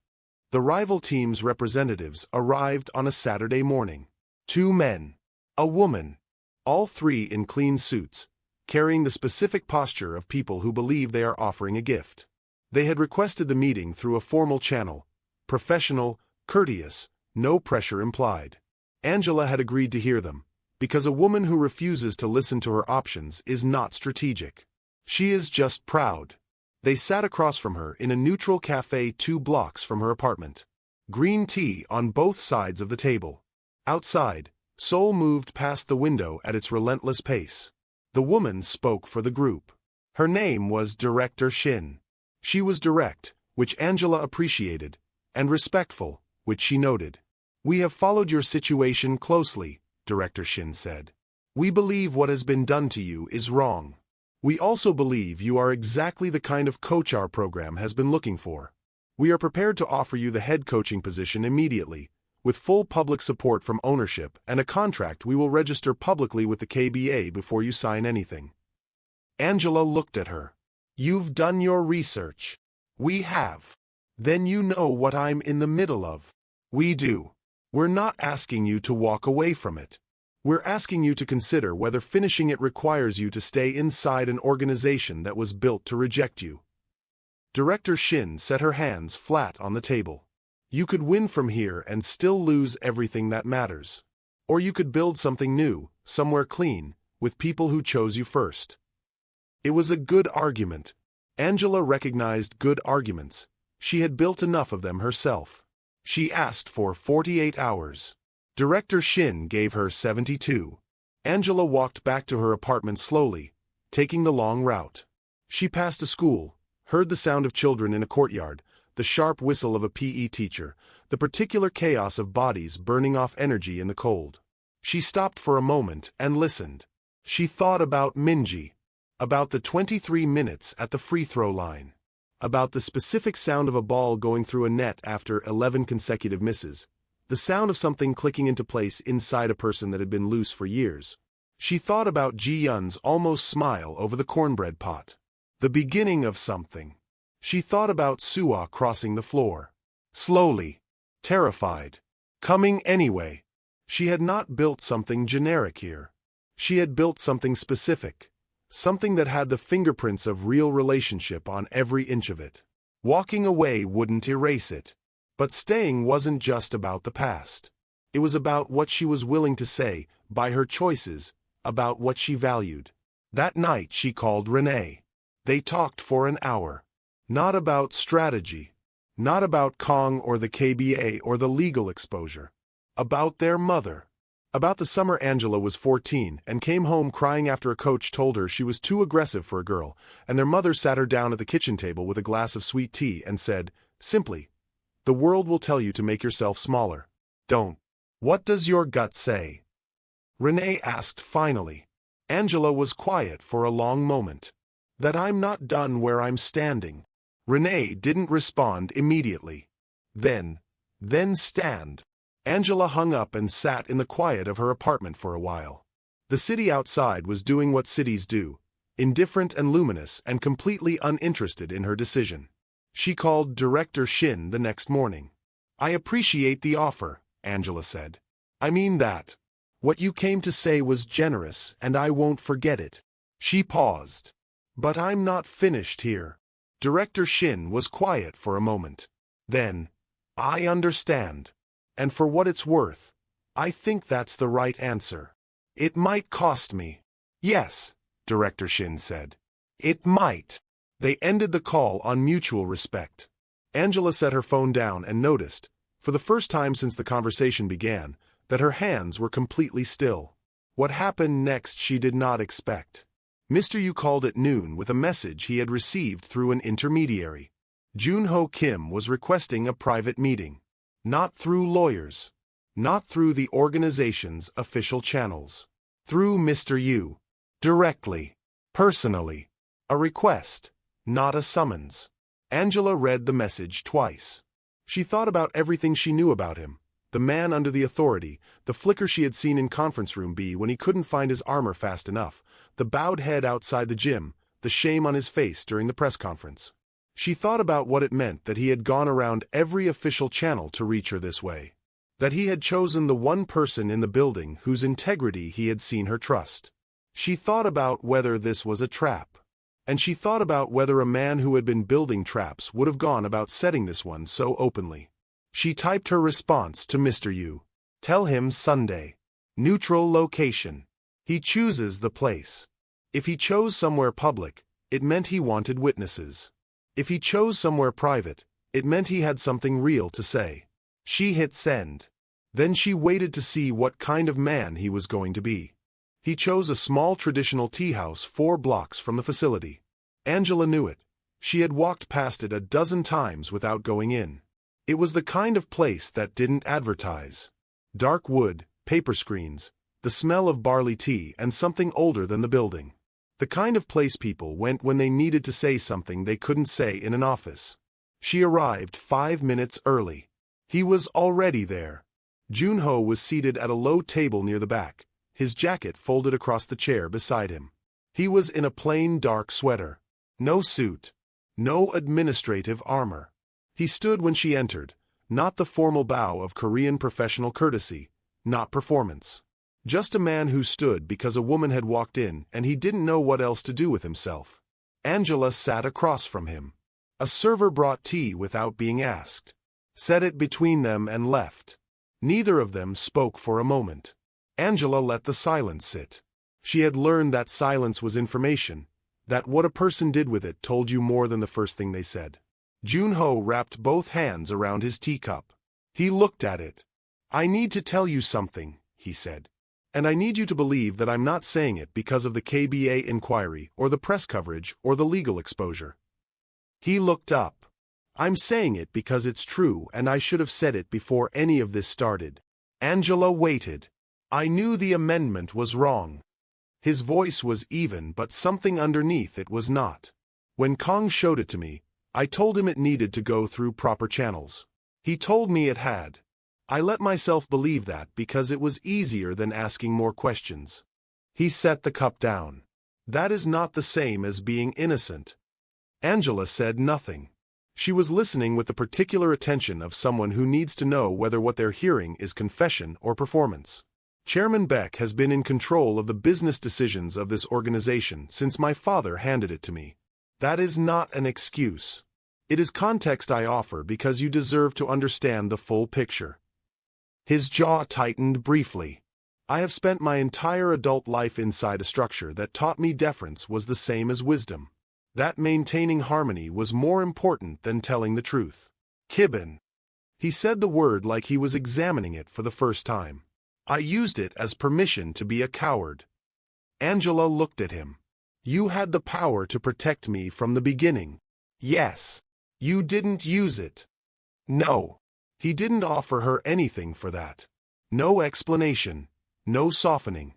The rival team's representatives arrived on a Saturday morning. 2 men, a woman, all 3 in clean suits, carrying the specific posture of people who believe they are offering a gift. They had requested the meeting through a formal channel, professional, courteous, no pressure implied. Angela had agreed to hear them, because a woman who refuses to listen to her options is not strategic. She is just proud. They sat across from her in a neutral cafe 2 blocks from her apartment. Green tea on both sides of the table. Outside, Seoul moved past the window at its relentless pace. The woman spoke for the group. Her name was Director Shin. She was direct, which Angela appreciated, and respectful, which she noted. We have followed your situation closely, Director Shin said. We believe what has been done to you is wrong. We also believe you are exactly the kind of coach our program has been looking for. We are prepared to offer you the head coaching position immediately, with full public support from ownership and a contract we will register publicly with the KBA before you sign anything. Angela looked at her. You've done your research. We have. Then you know what I'm in the middle of. We do. We're not asking you to walk away from it. We're asking you to consider whether finishing it requires you to stay inside an organization that was built to reject you. Director Shin set her hands flat on the table. You could win from here and still lose everything that matters. Or you could build something new, somewhere clean, with people who chose you first. It was a good argument. Angela recognized good arguments. She had built enough of them herself. She asked for 48 hours. Director Shin gave her 72. Angela walked back to her apartment slowly, taking the long route. She passed a school, heard the sound of children in a courtyard, the sharp whistle of a PE teacher, the particular chaos of bodies burning off energy in the cold. She stopped for a moment and listened. She thought about Minji, about the 23 minutes at the free throw line, about the specific sound of a ball going through a net after 11 consecutive misses, the sound of something clicking into place inside a person that had been loose for years. She thought about Ji-Yun's almost smile over the cornbread pot. The beginning of something. She thought about Suwa crossing the floor. Slowly. Terrified. Coming anyway. She had not built something generic here. She had built something specific. Something that had the fingerprints of real relationship on every inch of it. Walking away wouldn't erase it. But staying wasn't just about the past. It was about what she was willing to say, by her choices, about what she valued. That night she called Renee. They talked for an hour. Not about strategy. Not about Kong or the KBA or the legal exposure. About their mother. About the summer Angela was 14 and came home crying after a coach told her she was too aggressive for a girl, and their mother sat her down at the kitchen table with a glass of sweet tea and said, simply, "The world will tell you to make yourself smaller. Don't. What does your gut say?" Renee asked finally. Angela was quiet for a long moment. That I'm not done where I'm standing. Renee didn't respond immediately. Then stand. Angela hung up and sat in the quiet of her apartment for a while. The city outside was doing what cities do, indifferent and luminous and completely uninterested in her decision. She called Director Shin the next morning. I appreciate the offer, Angela said. I mean that. What you came to say was generous and I won't forget it. She paused. But I'm not finished here. Director Shin was quiet for a moment. Then, I understand. And for what it's worth, I think that's the right answer. It might cost me. Yes, Director Shin said. It might. They ended the call on mutual respect. Angela set her phone down and noticed, for the first time since the conversation began, that her hands were completely still. What happened next she did not expect. Mr. Yu called at noon with a message he had received through an intermediary. Junho Kim was requesting a private meeting. Not through lawyers. Not through the organization's official channels. Through Mr. Yu. Directly. Personally. A request, not a summons. Angela read the message twice. She thought about everything she knew about him. The man under the authority, the flicker she had seen in conference room B when he couldn't find his armor fast enough, the bowed head outside the gym, the shame on his face during the press conference. She thought about what it meant that he had gone around every official channel to reach her this way. That he had chosen the one person in the building whose integrity he had seen her trust. She thought about whether this was a trap. And she thought about whether a man who had been building traps would have gone about setting this one so openly. She typed her response to Mr. Yu. Tell him Sunday. Neutral location. He chooses the place. If he chose somewhere public, it meant he wanted witnesses. If he chose somewhere private, it meant he had something real to say. She hit send. Then she waited to see what kind of man he was going to be. He chose a small traditional tea house 4 blocks from the facility. Angela knew it. She had walked past it a dozen times without going in. It was the kind of place that didn't advertise. Dark wood, paper screens, the smell of barley tea, and something older than the building. The kind of place people went when they needed to say something they couldn't say in an office. She arrived 5 minutes early. He was already there. Junho was seated at a low table near the back, his jacket folded across the chair beside him. He was in a plain dark sweater. No suit. No administrative armor. He stood when she entered, not the formal bow of Korean professional courtesy, not performance. Just a man who stood because a woman had walked in and he didn't know what else to do with himself. Angela sat across from him. A server brought tea without being asked. Set it between them and left. Neither of them spoke for a moment. Angela let the silence sit. She had learned that silence was information, that what a person did with it told you more than the first thing they said. Junho wrapped both hands around his teacup. He looked at it. I need to tell you something, he said. And I need you to believe that I'm not saying it because of the KBA inquiry or the press coverage or the legal exposure. He looked up. I'm saying it because it's true and I should have said it before any of this started. Angela waited. I knew the amendment was wrong. His voice was even, but something underneath it was not. When Kong showed it to me, I told him it needed to go through proper channels. He told me it had. I let myself believe that because it was easier than asking more questions. He set the cup down. That is not the same as being innocent. Angela said nothing. She was listening with the particular attention of someone who needs to know whether what they're hearing is confession or performance. Chairman Beck has been in control of the business decisions of this organization since my father handed it to me. That is not an excuse. It is context I offer because you deserve to understand the full picture. His jaw tightened briefly. I have spent my entire adult life inside a structure that taught me deference was the same as wisdom. That maintaining harmony was more important than telling the truth. Kibben. He said the word like he was examining it for the first time. I used it as permission to be a coward. Angela looked at him. You had the power to protect me from the beginning. Yes. You didn't use it. No. He didn't offer her anything for that. No explanation. No softening.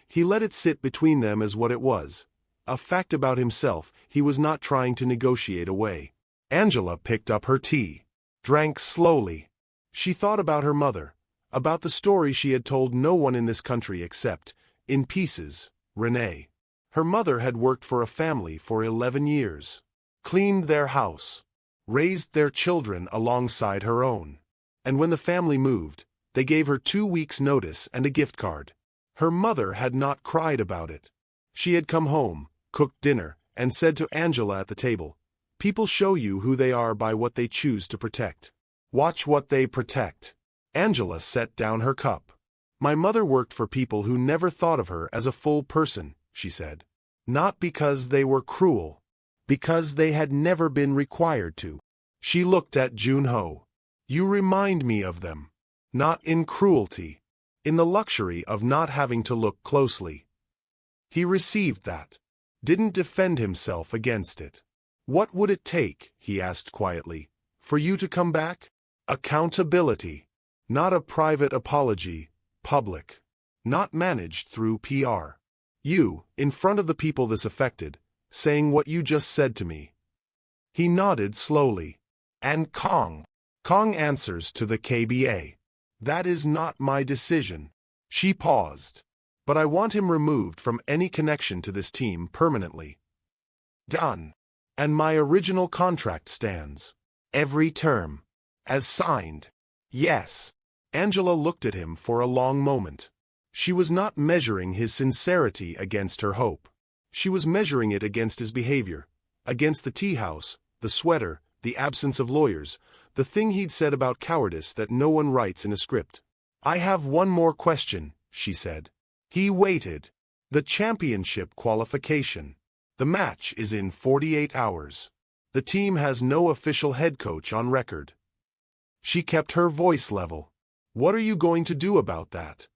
He let it sit between them as what it was. A fact about himself he was not trying to negotiate away. Angela picked up her tea. Drank slowly. She thought about her mother. About the story she had told no one in this country except, in pieces, Renee. Her mother had worked for a family for 11 years. Cleaned their house. Raised their children alongside her own. And when the family moved, they gave her 2 weeks' notice and a gift card. Her mother had not cried about it. She had come home, cooked dinner, and said to Angela at the table, people show you who they are by what they choose to protect. Watch what they protect. Angela set down her cup. My mother worked for people who never thought of her as a full person, she said. Not because they were cruel. Because they had never been required to. She looked at Junho. You remind me of them. Not in cruelty. In the luxury of not having to look closely. He received that. Didn't defend himself against it. What would it take, he asked quietly, for you to come back? Accountability. Not a private apology, public. Not managed through PR. You, in front of the people this affected, saying what you just said to me. He nodded slowly. And Kong. Kong answers to the KBA. That is not my decision. She paused. But I want him removed from any connection to this team permanently. Done. And my original contract stands. Every term. As signed. Yes. Angela looked at him for a long moment. She was not measuring his sincerity against her hope. She was measuring it against his behavior, against the tea house, the sweater, the absence of lawyers, the thing he'd said about cowardice that no one writes in a script. I have one more question, she said. He waited. The championship qualification. The match is in 48 hours. The team has no official head coach on record. She kept her voice level. What are you going to do about that?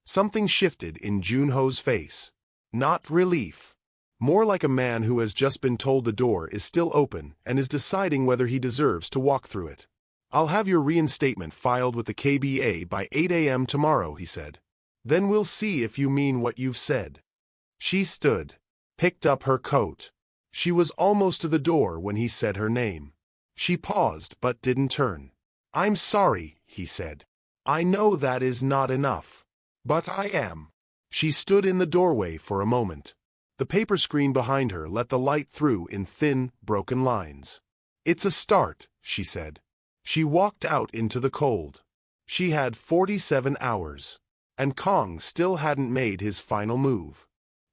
Something shifted in Junho's face. Not relief. More like a man who has just been told the door is still open and is deciding whether he deserves to walk through it. I'll have your reinstatement filed with the KBA by 8 a.m. tomorrow, he said. Then we'll see if you mean what you've said. She stood, picked up her coat. She was almost to the door when he said her name. She paused but didn't turn. I'm sorry, he said. I know that is not enough. But I am. She stood in the doorway for a moment. The paper screen behind her let the light through in thin, broken lines. It's a start, she said. She walked out into the cold. She had 47 hours. And Kong still hadn't made his final move.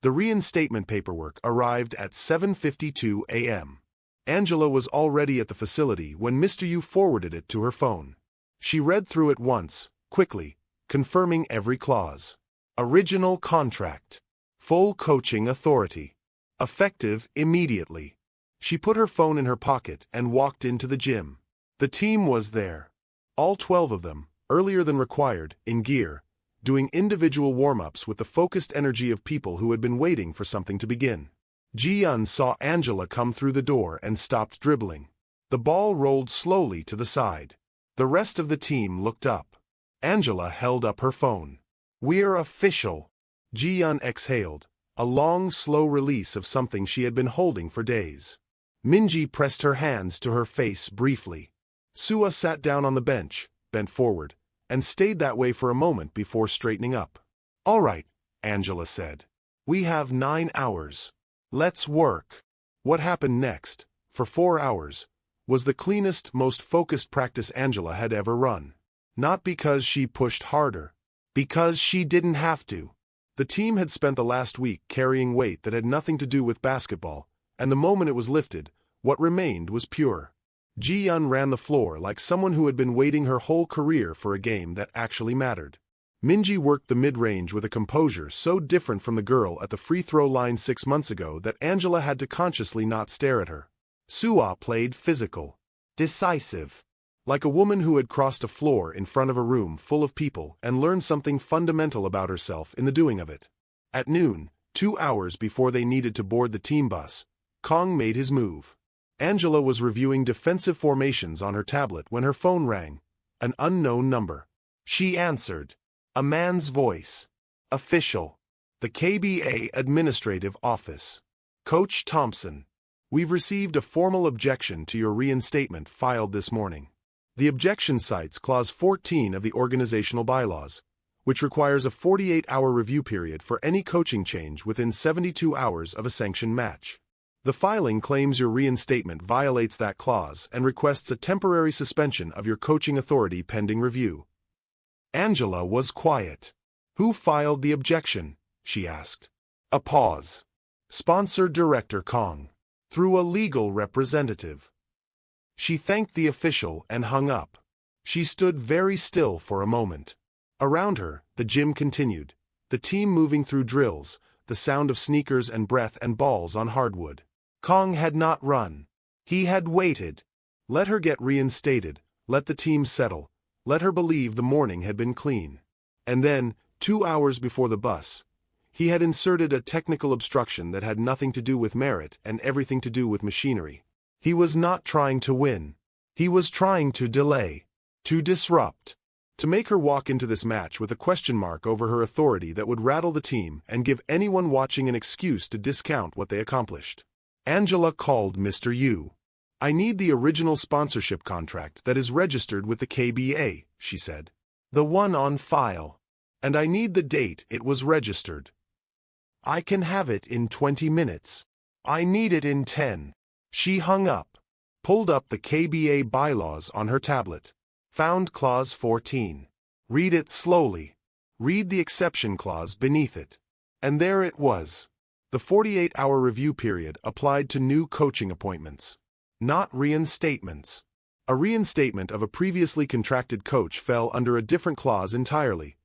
The reinstatement paperwork arrived at 7:52 a.m. Angela was already at the facility when Mr. Yu forwarded it to her phone. She read through it once, quickly, confirming every clause. Original contract. Full coaching authority. Effective immediately. She put her phone in her pocket and walked into the gym. The team was there. All 12 of them, earlier than required, in gear, doing individual warm-ups with the focused energy of people who had been waiting for something to begin. Ji-yun saw Angela come through the door and stopped dribbling. The ball rolled slowly to the side. The rest of the team looked up. Angela held up her phone. We're official. Ji-yun exhaled, a long, slow release of something she had been holding for days. Minji pressed her hands to her face briefly. Sua sat down on the bench, bent forward, and stayed that way for a moment before straightening up. All right, Angela said. We have 9 hours. Let's work. What happened next, for 4 hours, was the cleanest, most focused practice Angela had ever run. Not because she pushed harder. Because she didn't have to. The team had spent the last week carrying weight that had nothing to do with basketball, and the moment it was lifted, what remained was pure. Ji-yun ran the floor like someone who had been waiting her whole career for a game that actually mattered. Minji worked the mid-range with a composure so different from the girl at the free-throw line 6 months ago that Angela had to consciously not stare at her. Sua played physical. Decisive. Like a woman who had crossed a floor in front of a room full of people and learned something fundamental about herself in the doing of it. At noon, 2 hours before they needed to board the team bus, Kong made his move. Angela was reviewing defensive formations on her tablet when her phone rang. An unknown number. She answered. A man's voice. Official. The KBA Administrative Office. Coach Thompson. We've received a formal objection to your reinstatement filed this morning. The objection cites Clause 14 of the organizational bylaws, which requires a 48-hour review period for any coaching change within 72 hours of a sanctioned match. The filing claims your reinstatement violates that clause and requests a temporary suspension of your coaching authority pending review. Angela was quiet. Who filed the objection? She asked. A pause. Sponsor Director Kong. Through a legal representative. She thanked the official and hung up. She stood very still for a moment. Around her, the gym continued, the team moving through drills, the sound of sneakers and breath and balls on hardwood. Kong had not run. He had waited. Let her get reinstated, let the team settle, let her believe the morning had been clean. And then, 2 hours before the bus, he had inserted a technical obstruction that had nothing to do with merit and everything to do with machinery. He was not trying to win. He was trying to delay, to disrupt. To make her walk into this match with a question mark over her authority that would rattle the team and give anyone watching an excuse to discount what they accomplished. Angela called Mr. Yu. "I need the original sponsorship contract that is registered with the KBA," she said. "The one on file. And I need the date it was registered. I can have it in 20 minutes. I need it in 10. She hung up, pulled up the KBA bylaws on her tablet, found Clause 14. Read it slowly. Read the exception clause beneath it. And there it was. The 48-hour review period applied to new coaching appointments, not reinstatements. A reinstatement of a previously contracted coach fell under a different clause entirely,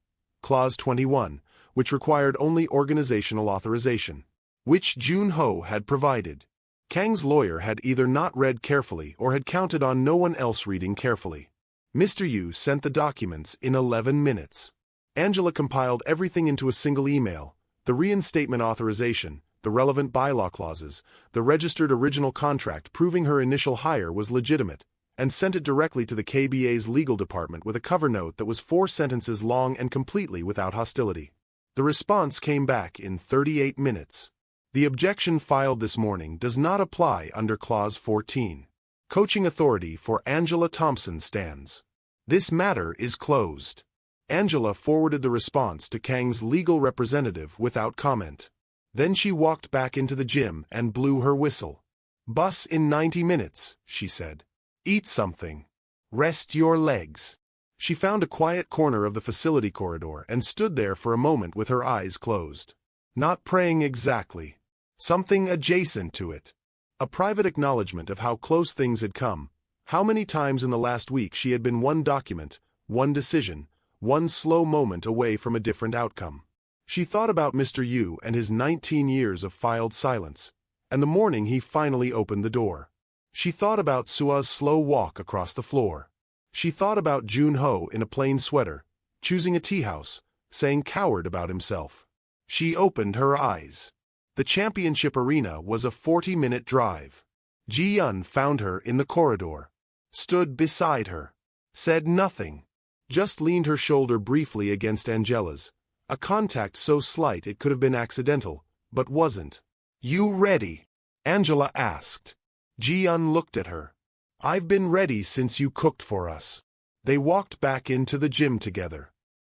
Clause 21, which required only organizational authorization, which Jun-ho had provided. Kang's lawyer had either not read carefully or had counted on no one else reading carefully. Mr. Yu sent the documents in 11 minutes. Angela compiled everything into a single email: the reinstatement authorization, the relevant bylaw clauses, the registered original contract proving her initial hire was legitimate, and sent it directly to the KBA's legal department with a cover note that was 4 sentences long and completely without hostility. The response came back in 38 minutes. The objection filed this morning does not apply under Clause 14. Coaching authority for Angela Thompson stands. This matter is closed. Angela forwarded the response to Kang's legal representative without comment. Then she walked back into the gym and blew her whistle. "Bus in 90 minutes, she said. "Eat something. Rest your legs." She found a quiet corner of the facility corridor and stood there for a moment with her eyes closed. Not praying exactly. Something adjacent to it. A private acknowledgement of how close things had come, how many times in the last week she had been one document, one decision, one slow moment away from a different outcome. She thought about Mr. Yu and his 19 years of filed silence, and the morning he finally opened the door. She thought about Sua's slow walk across the floor. She thought about Jun-ho in a plain sweater, choosing a tea house, saying coward about himself. She opened her eyes. The championship arena was a 40-minute drive. Ji-yun found her in the corridor, stood beside her, said nothing, just leaned her shoulder briefly against Angela's, a contact so slight it could have been accidental, but wasn't. "You ready?" Angela asked. Ji-yun looked at her. "I've been ready since you cooked for us." They walked back into the gym together.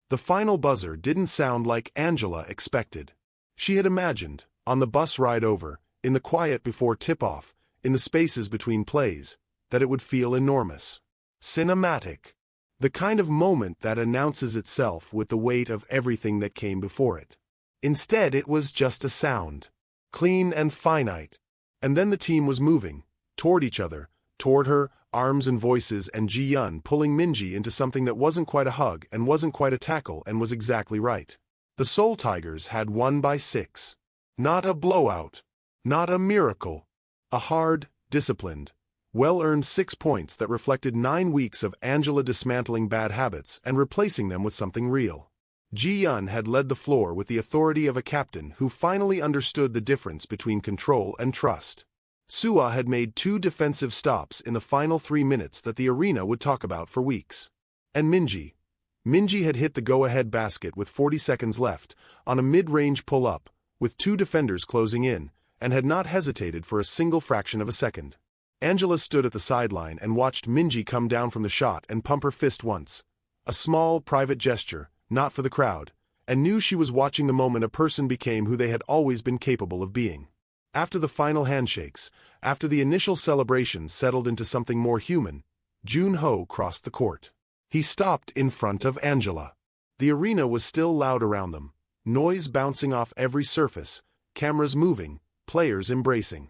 The final buzzer didn't sound like Angela expected. She had imagined, on the bus ride over, in the quiet before tip-off, in the spaces between plays, that it would feel enormous. Cinematic. The kind of moment that announces itself with the weight of everything that came before it. Instead, it was just a sound. Clean and finite. And then the team was moving, toward each other, toward her, arms and voices, and Ji-yun pulling Minji into something that wasn't quite a hug and wasn't quite a tackle and was exactly right. The Seoul Tigers had won by 6. Not a blowout. Not a miracle. A hard, disciplined, well-earned 6 points that reflected 9 weeks of Angela dismantling bad habits and replacing them with something real. Ji-yun had led the floor with the authority of a captain who finally understood the difference between control and trust. Sua had made 2 defensive stops in the final 3 minutes that the arena would talk about for weeks. And Minji had hit the go-ahead basket with 40 seconds left, on a mid-range pull-up, with 2 defenders closing in, and had not hesitated for a single fraction of a second. Angela stood at the sideline and watched Minji come down from the shot and pump her fist once. A small, private gesture, not for the crowd, and knew she was watching the moment a person became who they had always been capable of being. After the final handshakes, after the initial celebrations settled into something more human, Jun-ho crossed the court. He stopped in front of Angela. The arena was still loud around them, noise bouncing off every surface, cameras moving, players embracing.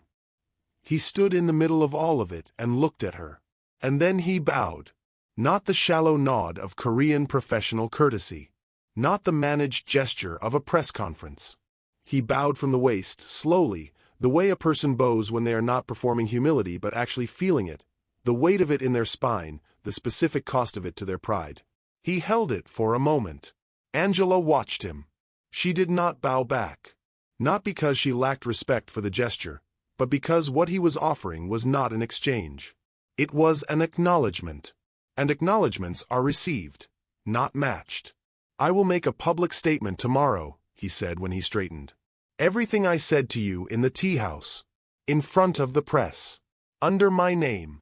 He stood in the middle of all of it and looked at her. And then he bowed. Not the shallow nod of Korean professional courtesy. Not the managed gesture of a press conference. He bowed from the waist, slowly, the way a person bows when they are not performing humility but actually feeling it, the weight of it in their spine, the specific cost of it to their pride. He held it for a moment. Angela watched him. She did not bow back. Not because she lacked respect for the gesture, but because what he was offering was not an exchange. It was an acknowledgement. And acknowledgements are received, not matched. "I will make a public statement tomorrow," he said when he straightened. "Everything I said to you in the tea house. In front of the press. Under my name."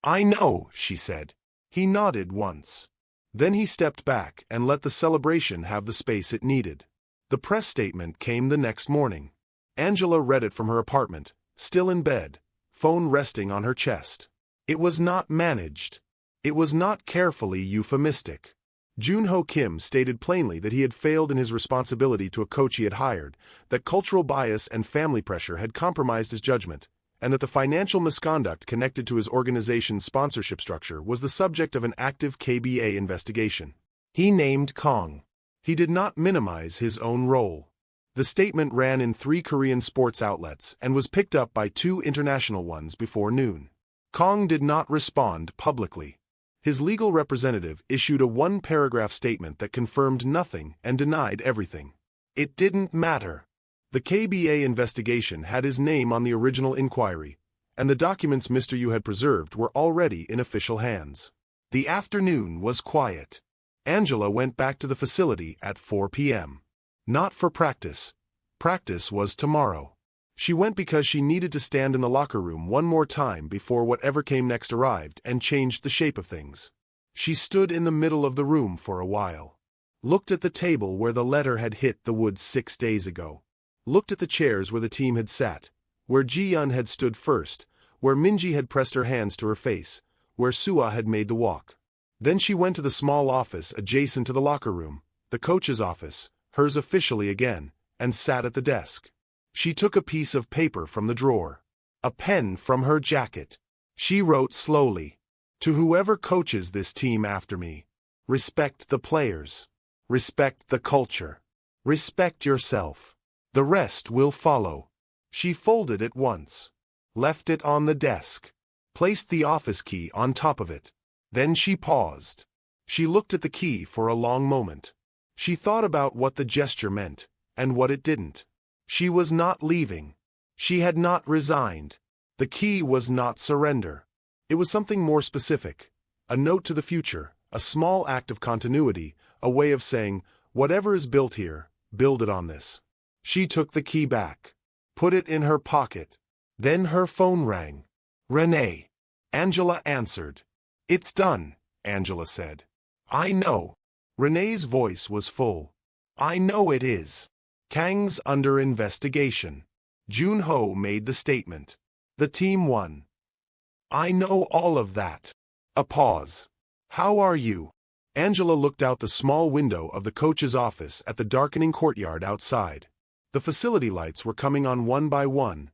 "I know," she said. He nodded once. Then he stepped back and let the celebration have the space it needed. The press statement came the next morning. Angela read it from her apartment, still in bed, phone resting on her chest. It was not managed. It was not carefully euphemistic. Junho Kim stated plainly that he had failed in his responsibility to a coach he had hired, that cultural bias and family pressure had compromised his judgment, and that the financial misconduct connected to his organization's sponsorship structure was the subject of an active KBA investigation. He named Kong. He did not minimize his own role. The statement ran in 3 Korean sports outlets and was picked up by 2 international ones before noon. Kong did not respond publicly. His legal representative issued a 1-paragraph statement that confirmed nothing and denied everything. It didn't matter. The KBA investigation had his name on the original inquiry, and the documents Mr. Yu had preserved were already in official hands. The afternoon was quiet. Angela went back to the facility at 4 p.m. Not for practice. Practice was tomorrow. She went because she needed to stand in the locker room one more time before whatever came next arrived and changed the shape of things. She stood in the middle of the room for a while. Looked at the table where the letter had hit the wood 6 days ago. Looked at the chairs where the team had sat, where Ji-Yun had stood first, where Minji had pressed her hands to her face, where Sua had made the walk. Then she went to the small office adjacent to the locker room, the coach's office, hers officially again, and sat at the desk. She took a piece of paper from the drawer, a pen from her jacket. She wrote slowly, "To whoever coaches this team after me, respect the players, respect the culture, respect yourself. The rest will follow." She folded it once, left it on the desk, placed the office key on top of it. Then she paused. She looked at the key for a long moment. She thought about what the gesture meant, and what it didn't. She was not leaving. She had not resigned. The key was not surrender. It was something more specific. A note to the future, a small act of continuity, a way of saying, whatever is built here, build it on this. She took the key back, put it in her pocket. Then her phone rang. "Renee." Angela answered. "It's done," Angela said. "I know." Renee's voice was full. "I know it is. Kang's under investigation." Junho made the statement. "The team won." "I know all of that." A pause. "How are you?" Angela looked out the small window of the coach's office at the darkening courtyard outside. The facility lights were coming on one by one.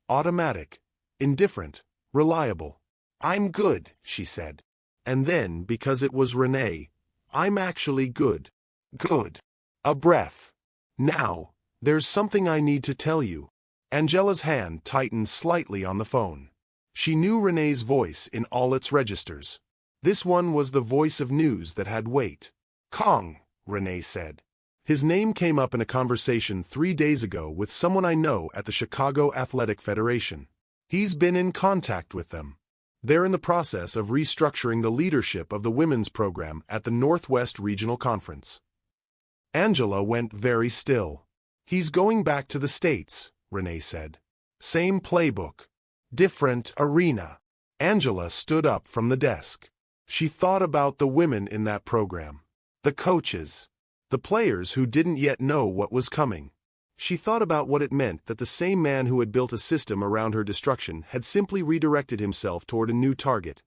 Automatic, indifferent, reliable. "I'm good," she said. And then, because it was Renee, "I'm actually good. Good." A breath. "Now, there's something I need to tell you." Angela's hand tightened slightly on the phone. She knew Renee's voice in all its registers. This one was the voice of news that had weight. "Kong," Renee said. "His name came up in a conversation 3 days ago with someone I know at the Chicago Athletic Federation. He's been in contact with them. They're in the process of restructuring the leadership of the women's program at the Northwest Regional Conference." Angela went very still. "He's going back to the States," Renee said. "Same playbook. Different arena." Angela stood up from the desk. She thought about the women in that program. The coaches. The players who didn't yet know what was coming. She thought about what it meant that the same man who had built a system around her destruction had simply redirected himself toward a new target,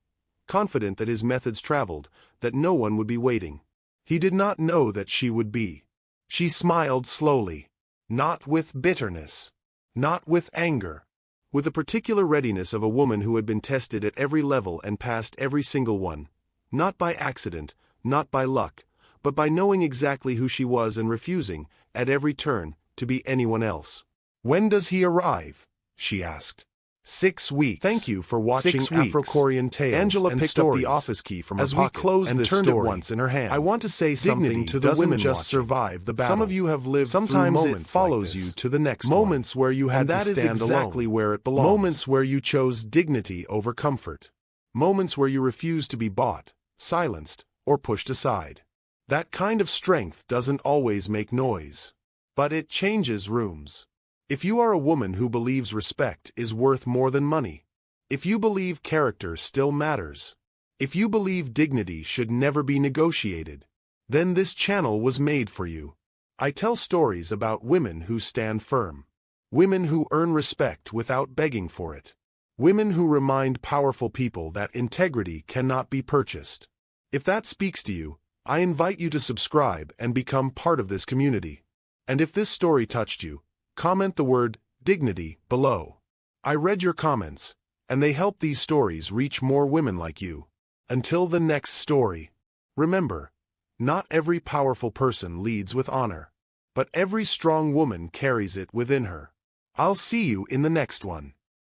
confident that his methods traveled, that no one would be waiting. He did not know that she would be. She smiled slowly. Not with bitterness. Not with anger. With the particular readiness of a woman who had been tested at every level and passed every single one. Not by accident, not by luck, but by knowing exactly who she was and refusing, at every turn, to be anyone else. "When does he arrive?" she asked. 6 weeks. "Thank you for watching Afro Korean Tales Angela picked up the office key from her pocket and turned it once in her hand. "I want to say something to the women just survive the battle. Some of you have lived through moments it follows you to the next moments where you had to stand alone. That is exactly where it belongs. Moments where you chose dignity over comfort. Moments where you refused to be bought, silenced, or pushed aside. That kind of strength doesn't always make noise, but it changes rooms. If you are a woman who believes respect is worth more than money, if you believe character still matters, if you believe dignity should never be negotiated, then this channel was made for you. I tell stories about women who stand firm, women who earn respect without begging for it, women who remind powerful people that integrity cannot be purchased. If that speaks to you, I invite you to subscribe and become part of this community. And if this story touched you, comment the word dignity below. I read your comments, and they help these stories reach more women like you. Until the next story, remember, not every powerful person leads with honor, but every strong woman carries it within her. I'll see you in the next one.